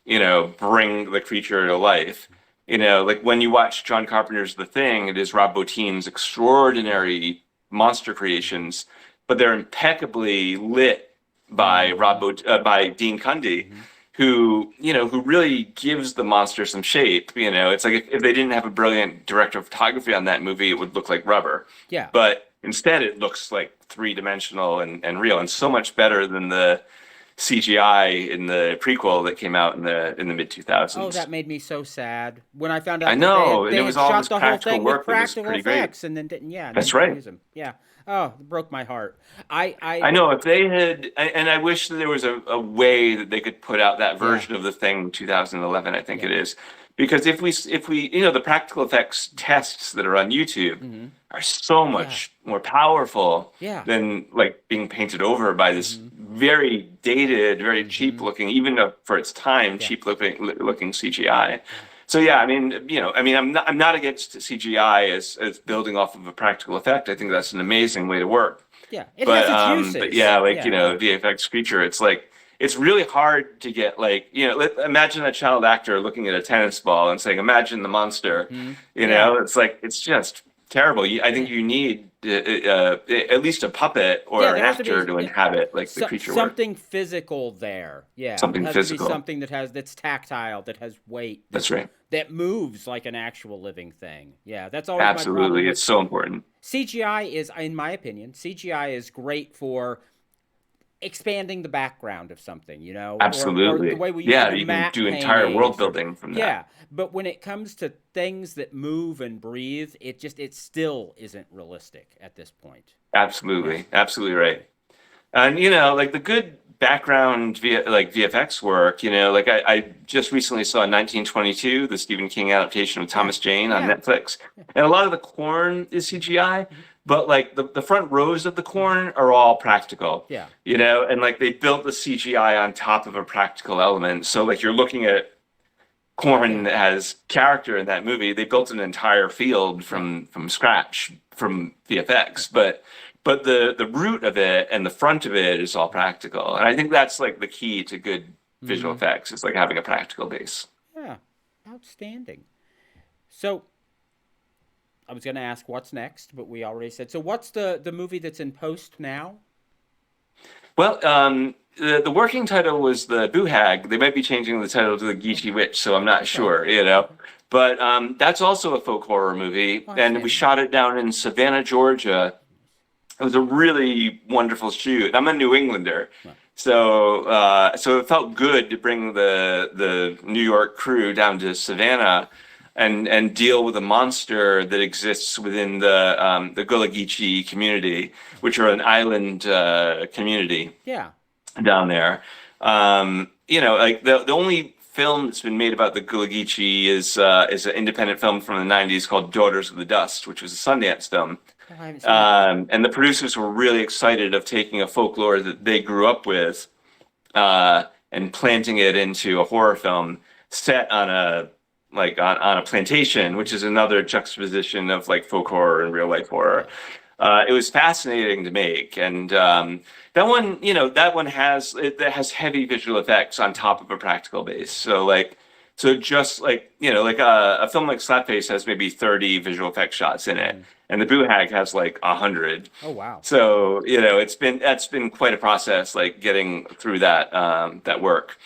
bring the creature to life. Like when you watch John Carpenter's The Thing, it is Rob Bottin's extraordinary monster creations, but they're impeccably lit by by Dean Cundy, who really gives the monster some shape. It's like if they didn't have a brilliant director of photography on that movie, it would look like rubber. Yeah. But instead, it looks like three-dimensional and real, and so much better than the CGI in the prequel that came out in the mid-2000s. Oh, that made me so sad when I found out. I know, they it was had all shot this the whole practical thing work with that was practical pretty effects, great. and then didn't. Yeah, that's right. Use them. Yeah. Oh, it broke my heart. I know if they had, and I wish that there was a way that they could put out that version of the thing in 2011. I think it is. Because if we the practical effects tests that are on YouTube are so much more powerful than like being painted over by this very dated, very cheap looking, even for its time, cheap looking CGI. So I'm not against CGI as building off of a practical effect. I think that's an amazing way to work. Yeah, it has its uses. But VFX creature, it's like. It's really hard to get imagine a child actor looking at a tennis ball and saying, imagine the monster, it's like, it's just terrible. I think you need at least a puppet or an actor to inhabit the creature something physical there. Yeah. Something physical. Something that's tactile, that has weight. That's right. That moves like an actual living thing. Yeah. That's always absolutely. My problem. It's so important. CGI is, in my opinion, is great for expanding the background of something, absolutely. Or the way we you can do entire world building from that. Yeah, but when it comes to things that move and breathe, it still isn't realistic at this point. Absolutely right. And the good background VFX work, I just recently saw 1922, the Stephen King adaptation of Thomas Jane on Netflix, and a lot of the corn is CGI. But the front rows of the corn are all practical. Yeah. And they built the CGI on top of a practical element. So you're looking at corn that has character in that movie. They built an entire field from scratch from VFX. But the root of it and the front of it is all practical. And I think that's the key to good visual effects. It's like having a practical base. Yeah, outstanding. So I was going to ask what's next, but we already said. So what's the movie that's in post now? Well, the working title was The Boo Hag. They might be changing the title to The Geechee Witch, so I'm not sure, you know. But that's also a folk horror movie, and we shot it down in Savannah, Georgia. It was a really wonderful shoot. I'm a New Englander, so so it felt good to bring the New York crew down to Savannah and deal with a monster that exists within the Gullah Geechee community, which are an island community. Yeah. Down there. You know, like the only film that's been made about the Gullah Geechee is an independent film from the 90s called Daughters of the Dust, which was a Sundance film. Oh, I haven't seen that. And the producers were really excited of taking a folklore that they grew up with and planting it into a horror film set on a plantation, which is another juxtaposition of like folk horror and real life horror. It was fascinating to make, and that one, you know, that has heavy visual effects on top of a practical base. So just like, you know, like a film like Slapface has maybe 30 visual effects shots in it, and the Boo Hag has like 100. Oh wow! So you know, that's been quite a process, like getting through that work.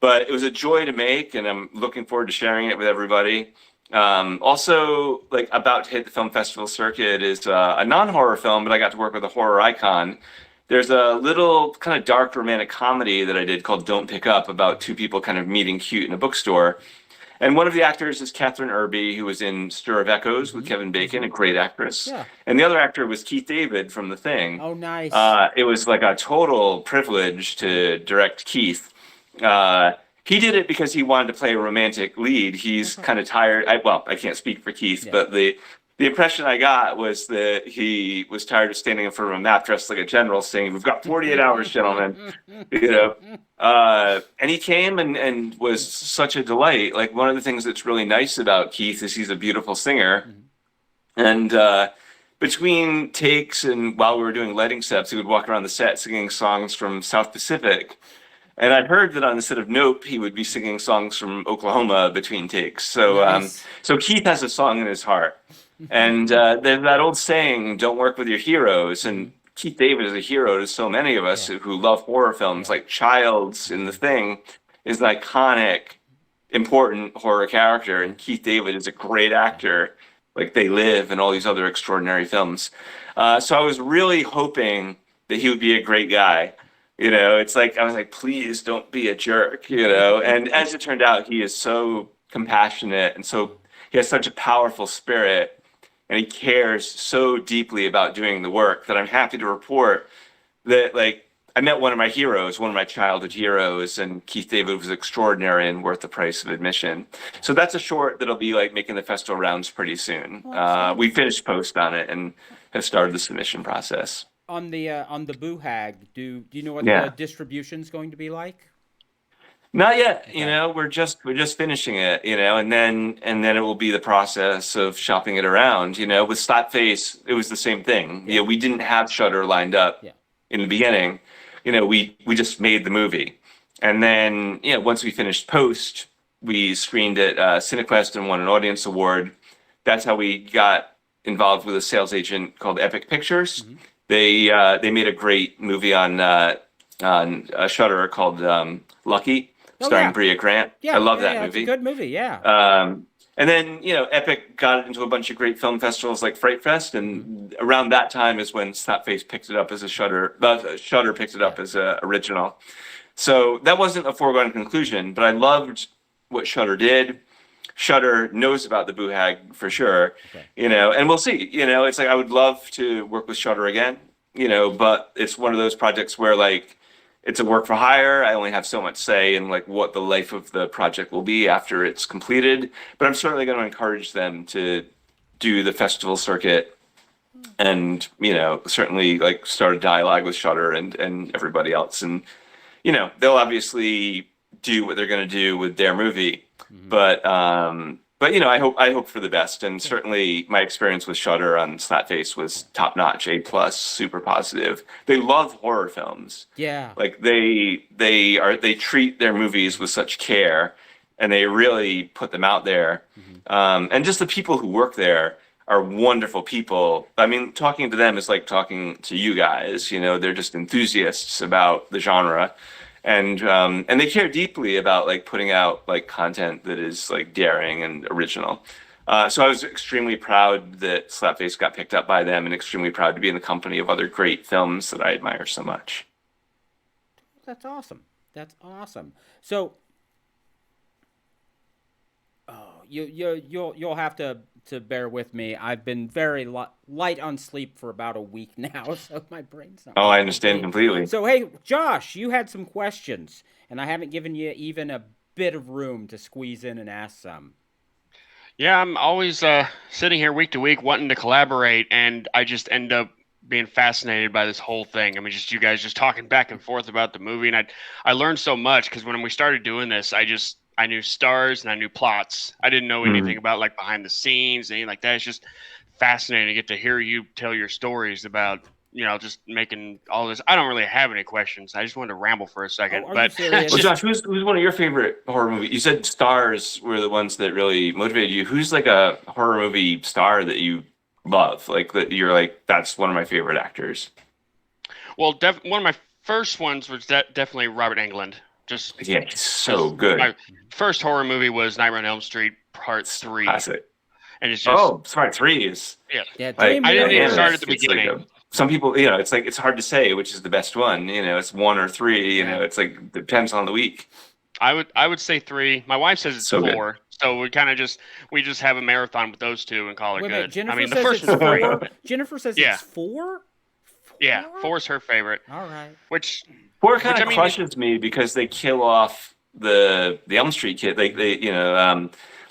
But it was a joy to make, and I'm looking forward to sharing it with everybody. Also, like about to hit the film festival circuit is a non-horror film, but I got to work with a horror icon. There's a little kind of dark romantic comedy that I did called Don't Pick Up, about two people kind of meeting cute in a bookstore. And one of the actors is Catherine Irby, who was in Stir of Echoes with Kevin Bacon, a great actress. Yeah. And the other actor was Keith David from The Thing. Oh, nice. It was like a total privilege to direct Keith. He did it because he wanted to play a romantic lead. He's kind of tired. I can't speak for Keith, but the impression I got was that he was tired of standing in front of a map dressed like a general saying, "We've got 48 hours, gentlemen." You know, and he came and was such a delight. Like, one of the things that's really nice about Keith is he's a beautiful singer. And between takes and while we were doing lighting steps, he would walk around the set singing songs from South Pacific. And I'd heard that on the set of Nope, he would be singing songs from Oklahoma between takes. So, Nice. so Keith has a song in his heart. And there's that old saying, "Don't work with your heroes." And Keith David is a hero to so many of us who love horror films. Like Childs in The Thing is an iconic, important horror character, and Keith David is a great actor. Like They Live and all these other extraordinary films. So I was really hoping that he would be a great guy. You know, it's like, I was like, please don't be a jerk, you know? And as it turned out, he is so compassionate, and so he has such a powerful spirit, and he cares so deeply about doing the work that I'm happy to report that, like, I met one of my heroes, one of my childhood heroes, and Keith David was extraordinary and worth the price of admission. So that's a short that'll be like making the festival rounds pretty soon. We finished post on it and have started the submission process. On the Boo Hag, do you know what the distribution's going to be like? Not yet. Okay. You know, we're just finishing it. You know, and then it will be the process of shopping it around. You know, with Slapface, it was the same thing. Yeah. You know, we didn't have Shudder lined up in the beginning. You know, we just made the movie, and then once we finished post, we screened at Cinequest and won an audience award. That's how we got involved with a sales agent called Epic Pictures. Mm-hmm. They made a great movie on Shudder called Lucky, starring Brea Grant. I love that movie. It's a good movie, yeah. And then, Epic got it into a bunch of great film festivals like Fright Fest, and around that time is when Slapface picked it up as a Shudder. Shudder picked it up as an original. So that wasn't a foregone conclusion, but I loved what Shudder did. Shudder knows about the Boo Hag for sure, and we'll see. It's like I would love to work with Shudder again, but it's one of those projects where like it's a work for hire. I only have so much say in like what the life of the project will be after it's completed. But I'm certainly going to encourage them to do the festival circuit, and certainly like start a dialogue with Shudder and everybody else. And they'll obviously do what they're going to do with their movie. But But I hope for the best, and certainly my experience with Shudder on Slapface was top notch, A+, super positive. They love horror films. Yeah. Like they treat their movies with such care, and they really put them out there. And just the people who work there are wonderful people. I mean, talking to them is like talking to you guys. They're just enthusiasts about the genre. And they care deeply about like putting out like content that is like daring and original. So I was extremely proud that Slapface got picked up by them, and extremely proud to be in the company of other great films that I admire so much. That's awesome. That's awesome. So, you'll have to bear with me. I've been very light on sleep for about a week now, so my brain's not. Oh, I understand completely. So, hey, Josh, you had some questions, and I haven't given you even a bit of room to squeeze in and ask some. Yeah, I'm always sitting here week to week wanting to collaborate, and I just end up being fascinated by this whole thing. I mean, just you guys just talking back and forth about the movie, and I learned so much because when we started doing this, I knew stars and I knew plots. I didn't know anything about like behind the scenes, anything like that. It's just fascinating to get to hear you tell your stories about, just making all this. I don't really have any questions. I just wanted to ramble for a second. Are but you serious? Well, Josh, who's one of your favorite horror movies? You said stars were the ones that really motivated you. Who's like a horror movie star that you love? Like that you're like, that's one of my favorite actors. Well, one of my first ones was definitely Robert Englund. Yeah, he's so good. My first horror movie was Nightmare on Elm Street Part 3. Classic. And it's just Part 3 is Yeah, I didn't even start at the it's beginning. like some people, it's hard to say which is the best one. It's 1 or 3. It's like depends on the week. I would say 3. My wife says it's So 4. So we kind of just have a marathon with those two and call it good. Jennifer I mean, the says first it's was 3. 4. Jennifer says Yeah. it's 4. Yeah, 4 is her favorite. All right. Which 4 kind of crushes me because they kill off the Elm Street kid. Like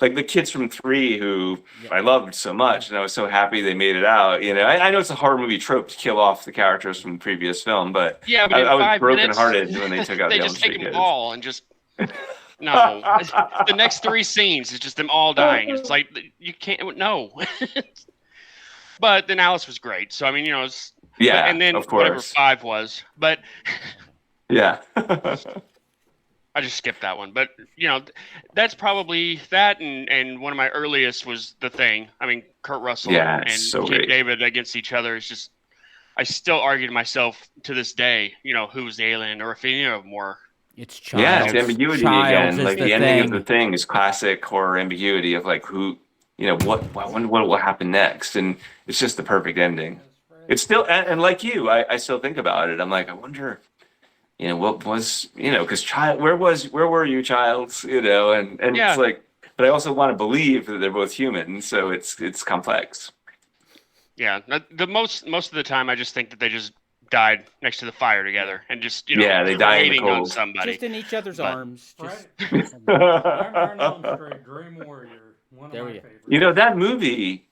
like the kids from 3 who I loved so much, and I was so happy they made it out. I know it's a horror movie trope to kill off the characters from the previous film, but yeah, but I was 5 brokenhearted minutes, when they took out they the Elm just Street take them kids. all and just no. The next 3 scenes is just them all dying. It's like you can't But then Alice was great. So I mean, it's and then of course. whatever 5 was, but yeah. I just skipped that one. But that's probably that, and one of my earliest was The Thing. I mean, Kurt Russell and so Jake great. David against each other is just. I still argue to myself to this day, who was the alien or if any of them were. It's Childs. Yeah, it's ambiguity Childs again. is Like the ending of The Thing is classic horror ambiguity of like who, what will happen next, and it's just the perfect ending. It's still and like you, I still think about it. I'm like, I wonder, what was, because where were you, Childs? And Yeah. it's like, but I also want to believe that they're both human, so it's complex. Yeah, most of the time, I just think that they just died next to the fire together and just they die in the waiting on cold. somebody. Just in each other's arms. Just... Nightmare on Elm Street, Dream Warrior, one of There my we go. favorites. That movie,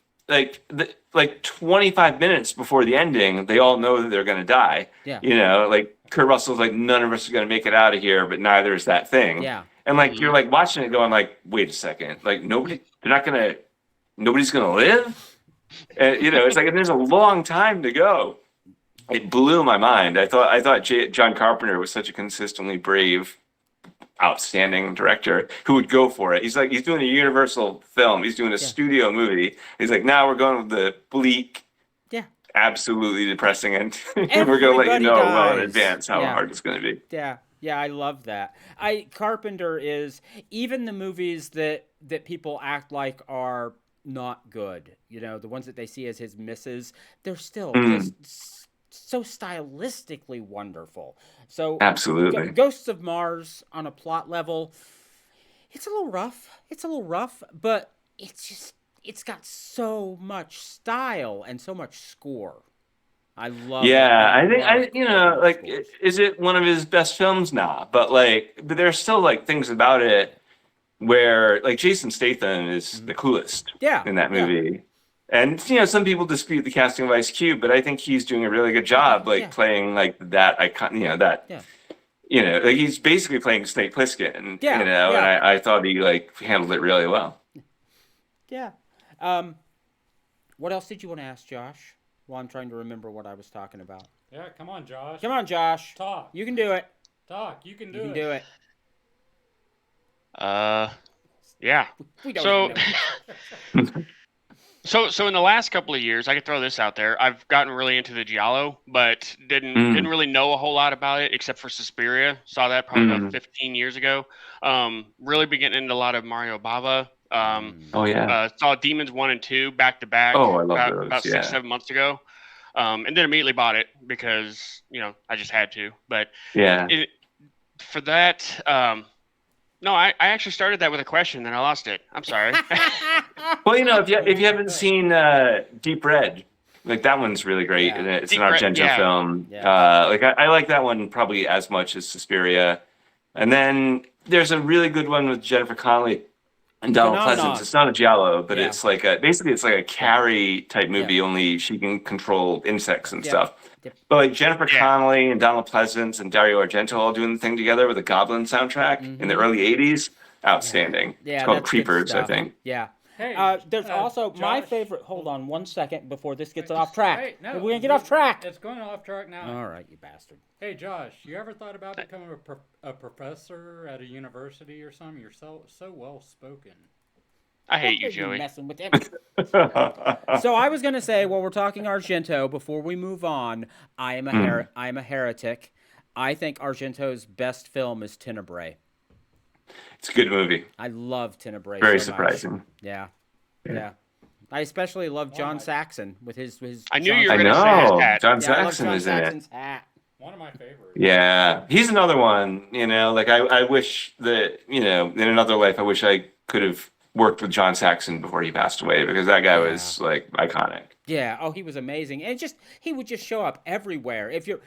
like 25 minutes before the ending, they all know that they're going to die. Yeah. Like Kurt Russell's like, none of us are going to make it out of here, but neither is that thing. Yeah. And like you're like watching it going like, wait a second, like nobody's going to live. And it's like, and there's a long time to go. It blew my mind. I thought John Carpenter was such a consistently brave, outstanding director who would go for it. He's doing a Universal film. He's doing a studio movie. He's like, now we're going with the bleak, absolutely depressing end. We're going to let you know well in advance how hard it's going to be. Yeah. Yeah, I love that. Carpenter is, even the movies that people act like are not good, the ones that they see as his misses, they're still just so stylistically wonderful. So absolutely. Ghosts of Mars on a plot level, it's a little rough, but it's got so much style and so much score. I love it. I think is it one of his best films? Nah, but there's still like things about it where like Jason Statham is the coolest in that movie. And some people dispute the casting of Ice Cube, but I think he's doing a really good job playing like that icon, like he's basically playing Snake Plissken, and I thought he like handled it really well. Yeah. What else did you want to ask, Josh? While I'm trying to remember what I was talking about. Yeah, come on, Josh. Come on, Josh. Talk. You can do it. Talk. You can do You can it. do it. Yeah. We don't So, even know. so in the last couple of years, I could throw this out there. I've gotten really into the Giallo, but didn't really know a whole lot about it except for Suspiria. Saw that probably about 15 years ago. Really been getting into a lot of Mario Bava. Oh yeah. Saw Demons 1 and 2 back to back Oh, I love those. about Yeah. 6-7 months ago. And then immediately bought it because, I just had to. But Yeah. for that, no, I actually started that with a question, then I lost it. I'm sorry. Well, if you haven't seen Deep Red, like that one's really great. Yeah. And it's Deep an Red, Argento yeah. film. Yeah. Like I like that one probably as much as Suspiria. And then there's a really good one with Jennifer Connelly and Donald Phenomenon. Pleasance. It's not a giallo, but Yeah. it's like basically it's like a Carrie type movie. Only she can control insects and Yeah. stuff. Yep. But like Jennifer Yeah. Connelly and Donald Pleasance and Dario Argento all doing the thing together with a Goblin soundtrack in the early '80s. Outstanding. Yeah, It's called that's good Creepers, I stuff. think. Yeah. Hey, There's also my Josh. favorite. Hold on 1 second before this gets off track. Hey, no, We're gonna get off track. It's going off track now. All right, you bastard. Hey, Josh, you ever thought about becoming a professor at a university or something? You're so well spoken. I hate you, You're Joey. messing with him. So I was gonna say, while we're talking Argento, before we move on, I am a heretic. I think Argento's best film is Tenebrae. It's a good movie. I love Tenebrae. Very so much. surprising. Yeah. I especially love John Saxon with his. I knew John you were I going to say his know. hat. John Yeah, I love Saxon John is in it. Saxon's hat. One of my favorites. Yeah, he's another one. Like I wish that in another life, I wish I could have worked with John Saxon before he passed away because that guy was like iconic. Yeah. Oh, he was amazing, and he would just show up everywhere. If you're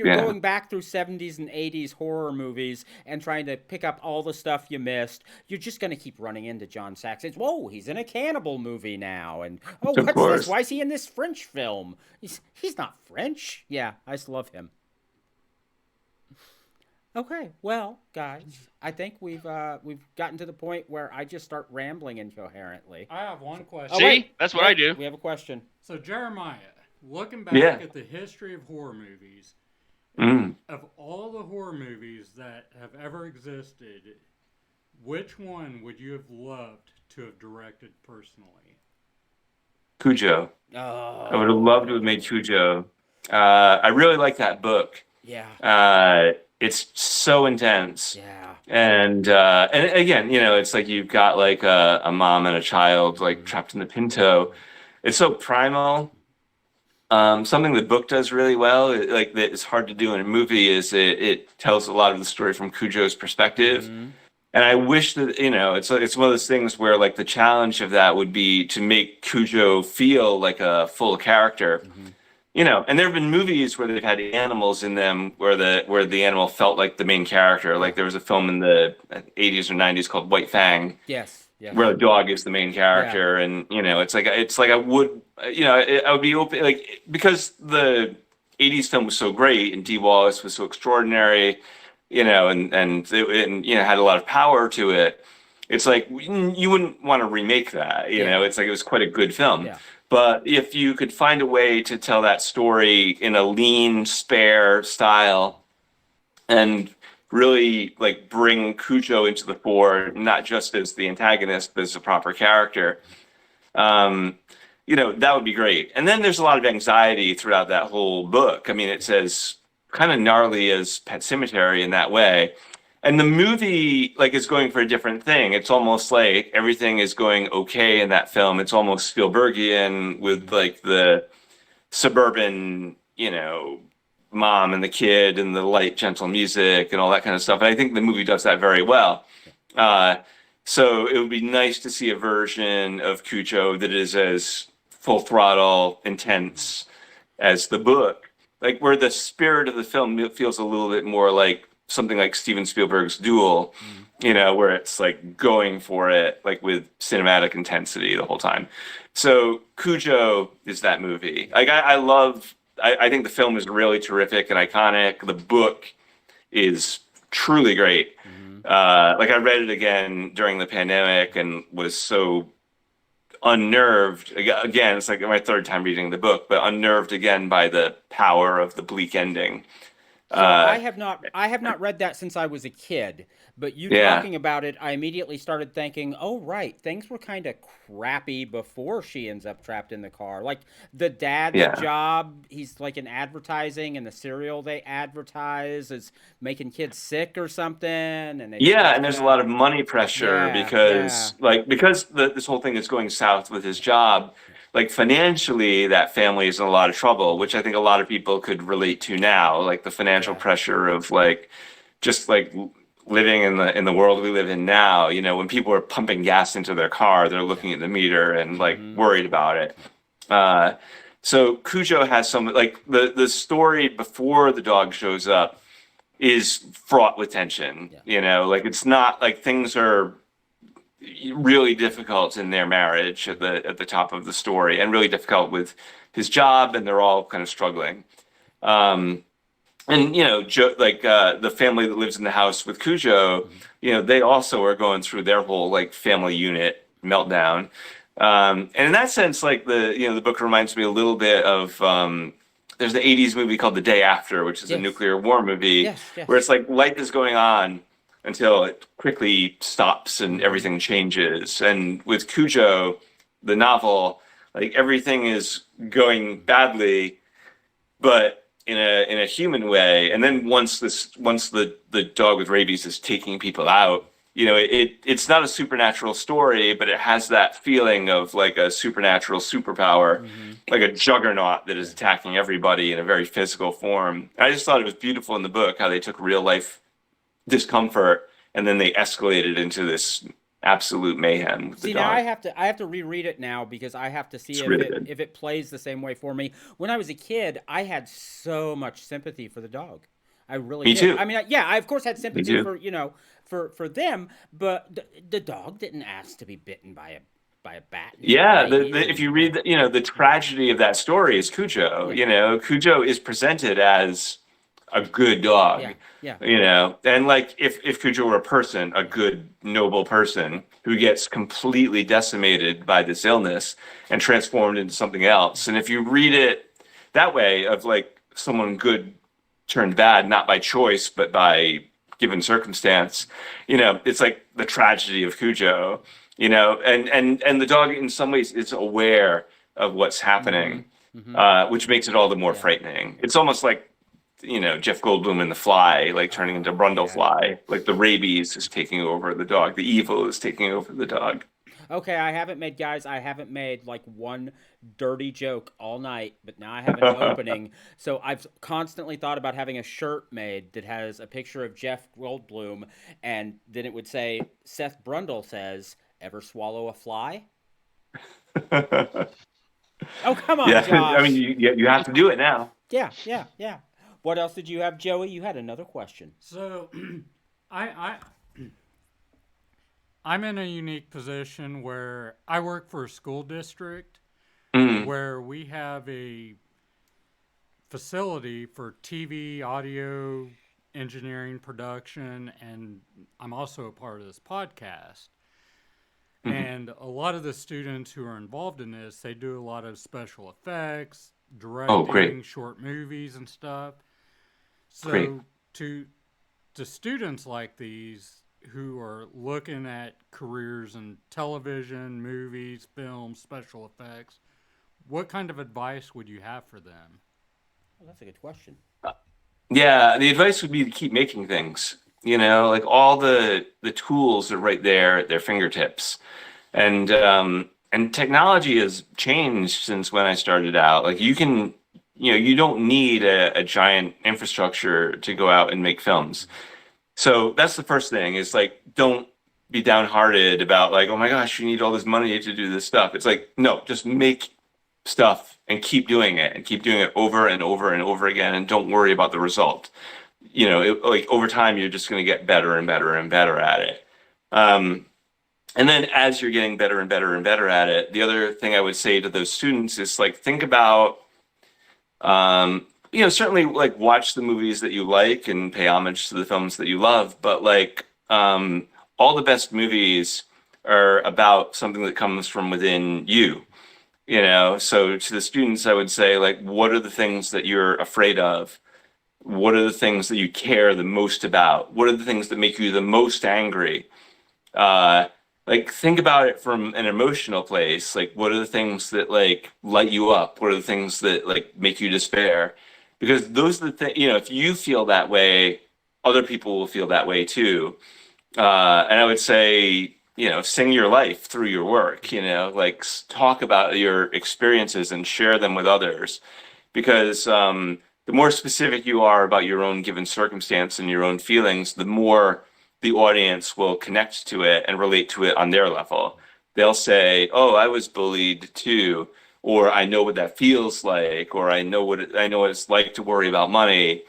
Yeah. going back through 70s and 80s horror movies and trying to pick up all the stuff you missed, you're just gonna keep running into John Saxon. Whoa, he's in a cannibal movie now, and Of what's course. this? Why is he in this French film? He's not French. Yeah, I just love him. Okay, well, guys, I think we've gotten to the point where I just start rambling incoherently. I have one question. Oh, See? wait, That's what I do. We have a question. So, Jeremiah, looking back Yeah. at the history of horror movies, of all the horror movies that have ever existed, which one would you have loved to have directed personally? Cujo. Oh, I would have loved to have made Cujo. I really like that book. yeah, It's so intense. yeah, And again, it's like you've got like a mom and a child like trapped in the Pinto. It's so primal. Something the book does really well, like that is hard to do in a movie, is it tells a lot of the story from Cujo's perspective. And I wish that it's one of those things where like the challenge of that would be to make Cujo feel like a full character. And there have been movies where they've had animals in them where the animal felt like the main character. Like there was a film in the 80s or 90s called White Fang, yes, where the dog is the main character, and it's like I would I would be open, like, because the 80s film was so great and Dee Wallace was so extraordinary, and had a lot of power to it. It's like you wouldn't want to remake that, It's like it was quite a good film. Yeah. But if you could find a way to tell that story in a lean, spare style, and really like bring Cujo into the fore, not just as the antagonist, but as a proper character, that would be great. And then there's a lot of anxiety throughout that whole book. I mean, it says kind of gnarly as Pet Sematary in that way. And the movie like is going for a different thing. It's almost like everything is going okay in that film. It's almost Spielbergian with like the suburban, mom and the kid and the light, gentle music and all that kind of stuff. And I think the movie does that very well. So it would be nice to see a version of Cujo that is as full throttle, intense as the book, like where the spirit of the film feels a little bit more like something like Steven Spielberg's Duel, where it's like going for it, like with cinematic intensity the whole time. So Cujo is that movie. Like I think the film is really terrific and iconic. The book is truly great. Like I read it again during the pandemic and was so unnerved again. It's like my third time reading the book, but unnerved again by the power of the bleak ending. So I have not read that since I was a kid, but you talking about it, I immediately started thinking, oh right, things were kind of crappy before she ends up trapped in the car. Like the dad's job, he's like in advertising, and the cereal they advertise is making kids sick or something, and and there's a lot of money pressure because this whole thing is going south with his job. Like financially, that family is in a lot of trouble, which I think a lot of people could relate to now. Like the financial pressure of like, just like living in the world we live in now. You know, when people are pumping gas into their car, they're looking at the meter and like worried about it. So Cujo has some like the story before the dog shows up is fraught with tension. You know, like it's not like things are really difficult in their marriage at the top of the story, and really difficult with his job, and they're all kind of struggling. And you know, the family that lives in the house with Cujo, you know, they also are going through their whole like family unit meltdown. And in that sense, like the book reminds me a little bit of there's the 80s movie called The Day After, which is a nuclear war movie, where it's like life is going on until it quickly stops and everything changes. And with Cujo, the novel, like everything is going badly, but in a human way. And then once the dog with rabies is taking people out, you know, it's not a supernatural story, but it has that feeling of like a supernatural superpower, like a juggernaut that is attacking everybody in a very physical form. I just thought it was beautiful in the book how they took real life discomfort and then they escalated into this absolute mayhem with the dog. Now I have to reread it now because I have to see if it plays the same way for me. When I was a kid, I had so much sympathy for the dog. I really did. Too. I mean, I of course had sympathy for, you know, for them, but the dog didn't ask to be bitten by a bat. Yeah, if you read the tragedy of that story is Cujo. You know, Cujo is presented as a good dog. You know, and like if Cujo were a person, a good, noble person who gets completely decimated by this illness and transformed into something else. And if you read it that way, of like someone good turned bad, not by choice, but by given circumstance, you know, it's like the tragedy of Cujo, you know, and the dog in some ways is aware of what's happening, which makes it all the more frightening. It's almost like, you know, Jeff Goldblum in The Fly, like turning into Brundlefly, like the rabies is taking over the dog, the evil is taking over the dog. Okay, I haven't made like one dirty joke all night, but now I have an opening. So I've constantly thought about having a shirt made that has a picture of Jeff Goldblum, and then it would say, Seth Brundle says, "Ever swallow a fly?" Oh, come on, Josh. I mean, you have to do it now. Yeah. What else did you have, Joey? You had another question. So, I'm in a unique position where I work for a school district where we have a facility for TV, audio, engineering, production, and I'm also a part of this podcast. And a lot of the students who are involved in this, they do a lot of special effects, directing, short movies and stuff. So to students like these who are looking at careers in television, movies, films, special effects, what kind of advice would you have for them? Well, that's a good question. Yeah, the advice would be to keep making things. You know, like all the tools are right there at their fingertips. And technology has changed since when I started out. Like you don't need a giant infrastructure to go out and make films. So that's the first thing, is like, don't be downhearted about like, oh my gosh, you need all this money to do this stuff. It's like, no, just make stuff and keep doing it over and over and over again. And don't worry about the result. You know, like over time, you're just going to get better and better and better at it. And then as you're getting better and better and better at it, the other thing I would say to those students is like, think about, certainly like watch the movies that you like and pay homage to the films that you love, but like all the best movies are about something that comes from within you. So to the students, I would say, like, what are the things that you're afraid of? What are the things that you care the most about? What are the things that make you the most angry? Like, think about it from an emotional place. Like, what are the things that like light you up? What are the things that like make you despair? Because those are the things, if you feel that way, other people will feel that way too. And I would say, sing your life through your work, like talk about your experiences and share them with others. Because the more specific you are about your own given circumstance and your own feelings, the more the audience will connect to it and relate to it on their level. They'll say, "Oh, I was bullied too," or "I know what that feels like," or I know what it's like to worry about money."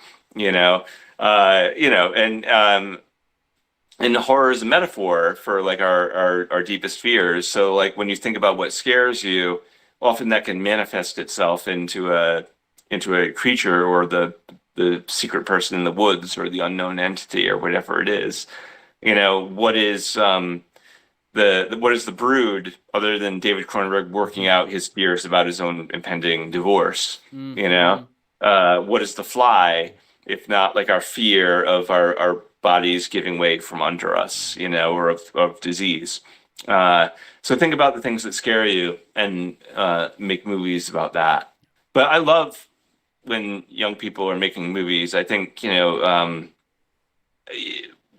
And horror is a metaphor for like our deepest fears. So like when you think about what scares you, often that can manifest itself into a creature or the secret person in the woods or the unknown entity or whatever it is. What is what is the Brood other than David Cronenberg working out his fears about his own impending divorce? What is the Fly if not like our fear of our bodies giving way from under us, or of disease? So think about the things that scare you and make movies about that. But I love when young people are making movies. I think,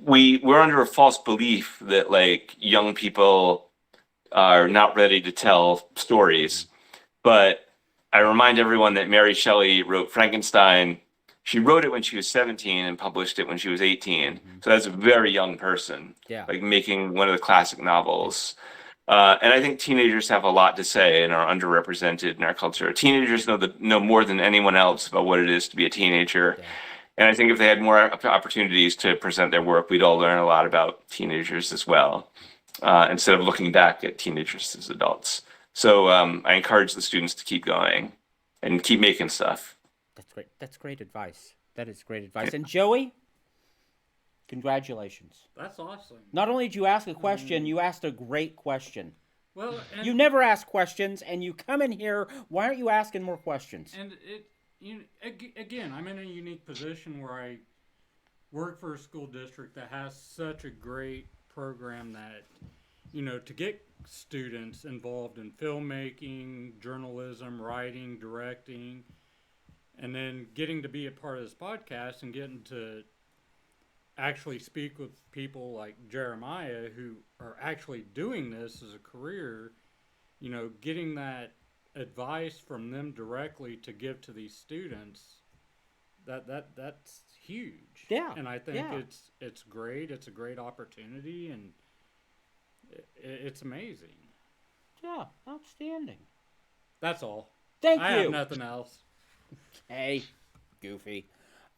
we're under a false belief that like young people are not ready to tell stories. But I remind everyone that Mary Shelley wrote Frankenstein. She wrote it when she was 17 and published it when she was 18. So that's a very young person, like making one of the classic novels. And I think teenagers have a lot to say and are underrepresented in our culture. Teenagers know more than anyone else about what it is to be a teenager. Yeah. And I think if they had more opportunities to present their work, we'd all learn a lot about teenagers as well, instead of looking back at teenagers as adults. So I encourage the students to keep going and keep making stuff. That's great. That's great advice. That is great advice. And Joey, congratulations. That's awesome. Not only did you ask a question, you asked a great question. Well, you never ask questions, and you come in here. Why aren't you asking more questions? And again, I'm in a unique position where I work for a school district that has such a great program that, to get students involved in filmmaking, journalism, writing, directing, and then getting to be a part of this podcast and getting to actually speak with people like Jeremiah who are actually doing this as a career, getting that advice from them directly to give to these students, that's huge. Yeah. And I think it's great. It's a great opportunity, and it's amazing. Yeah, outstanding. That's all. Thank you. I have nothing else. Hey, goofy.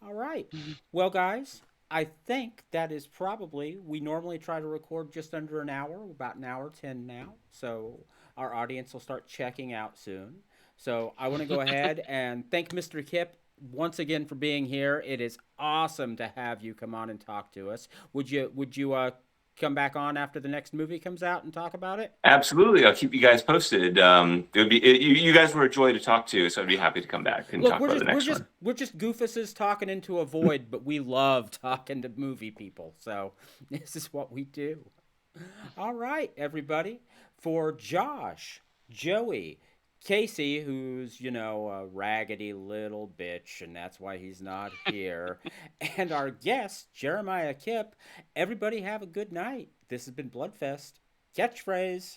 All right. Well, guys, I think that is probably, we normally try to record just under an hour, about an hour 10 now. So our audience will start checking out soon. So I want to go ahead and thank Mr. Kipp once again for being here. It is awesome to have you come on and talk to us. Would you come back on after the next movie comes out and talk about it? Absolutely. I'll keep you guys posted. It would be you guys were a joy to talk to, so I'd be happy to come back and talk about the next one. We're just goofuses talking into a void, but we love talking to movie people. So this is what we do. All right, everybody. For Josh, Joey, Casey, who's, a raggedy little bitch, and that's why he's not here, and our guest, Jeremiah Kipp, everybody have a good night. This has been Bloodfest. Catchphrase.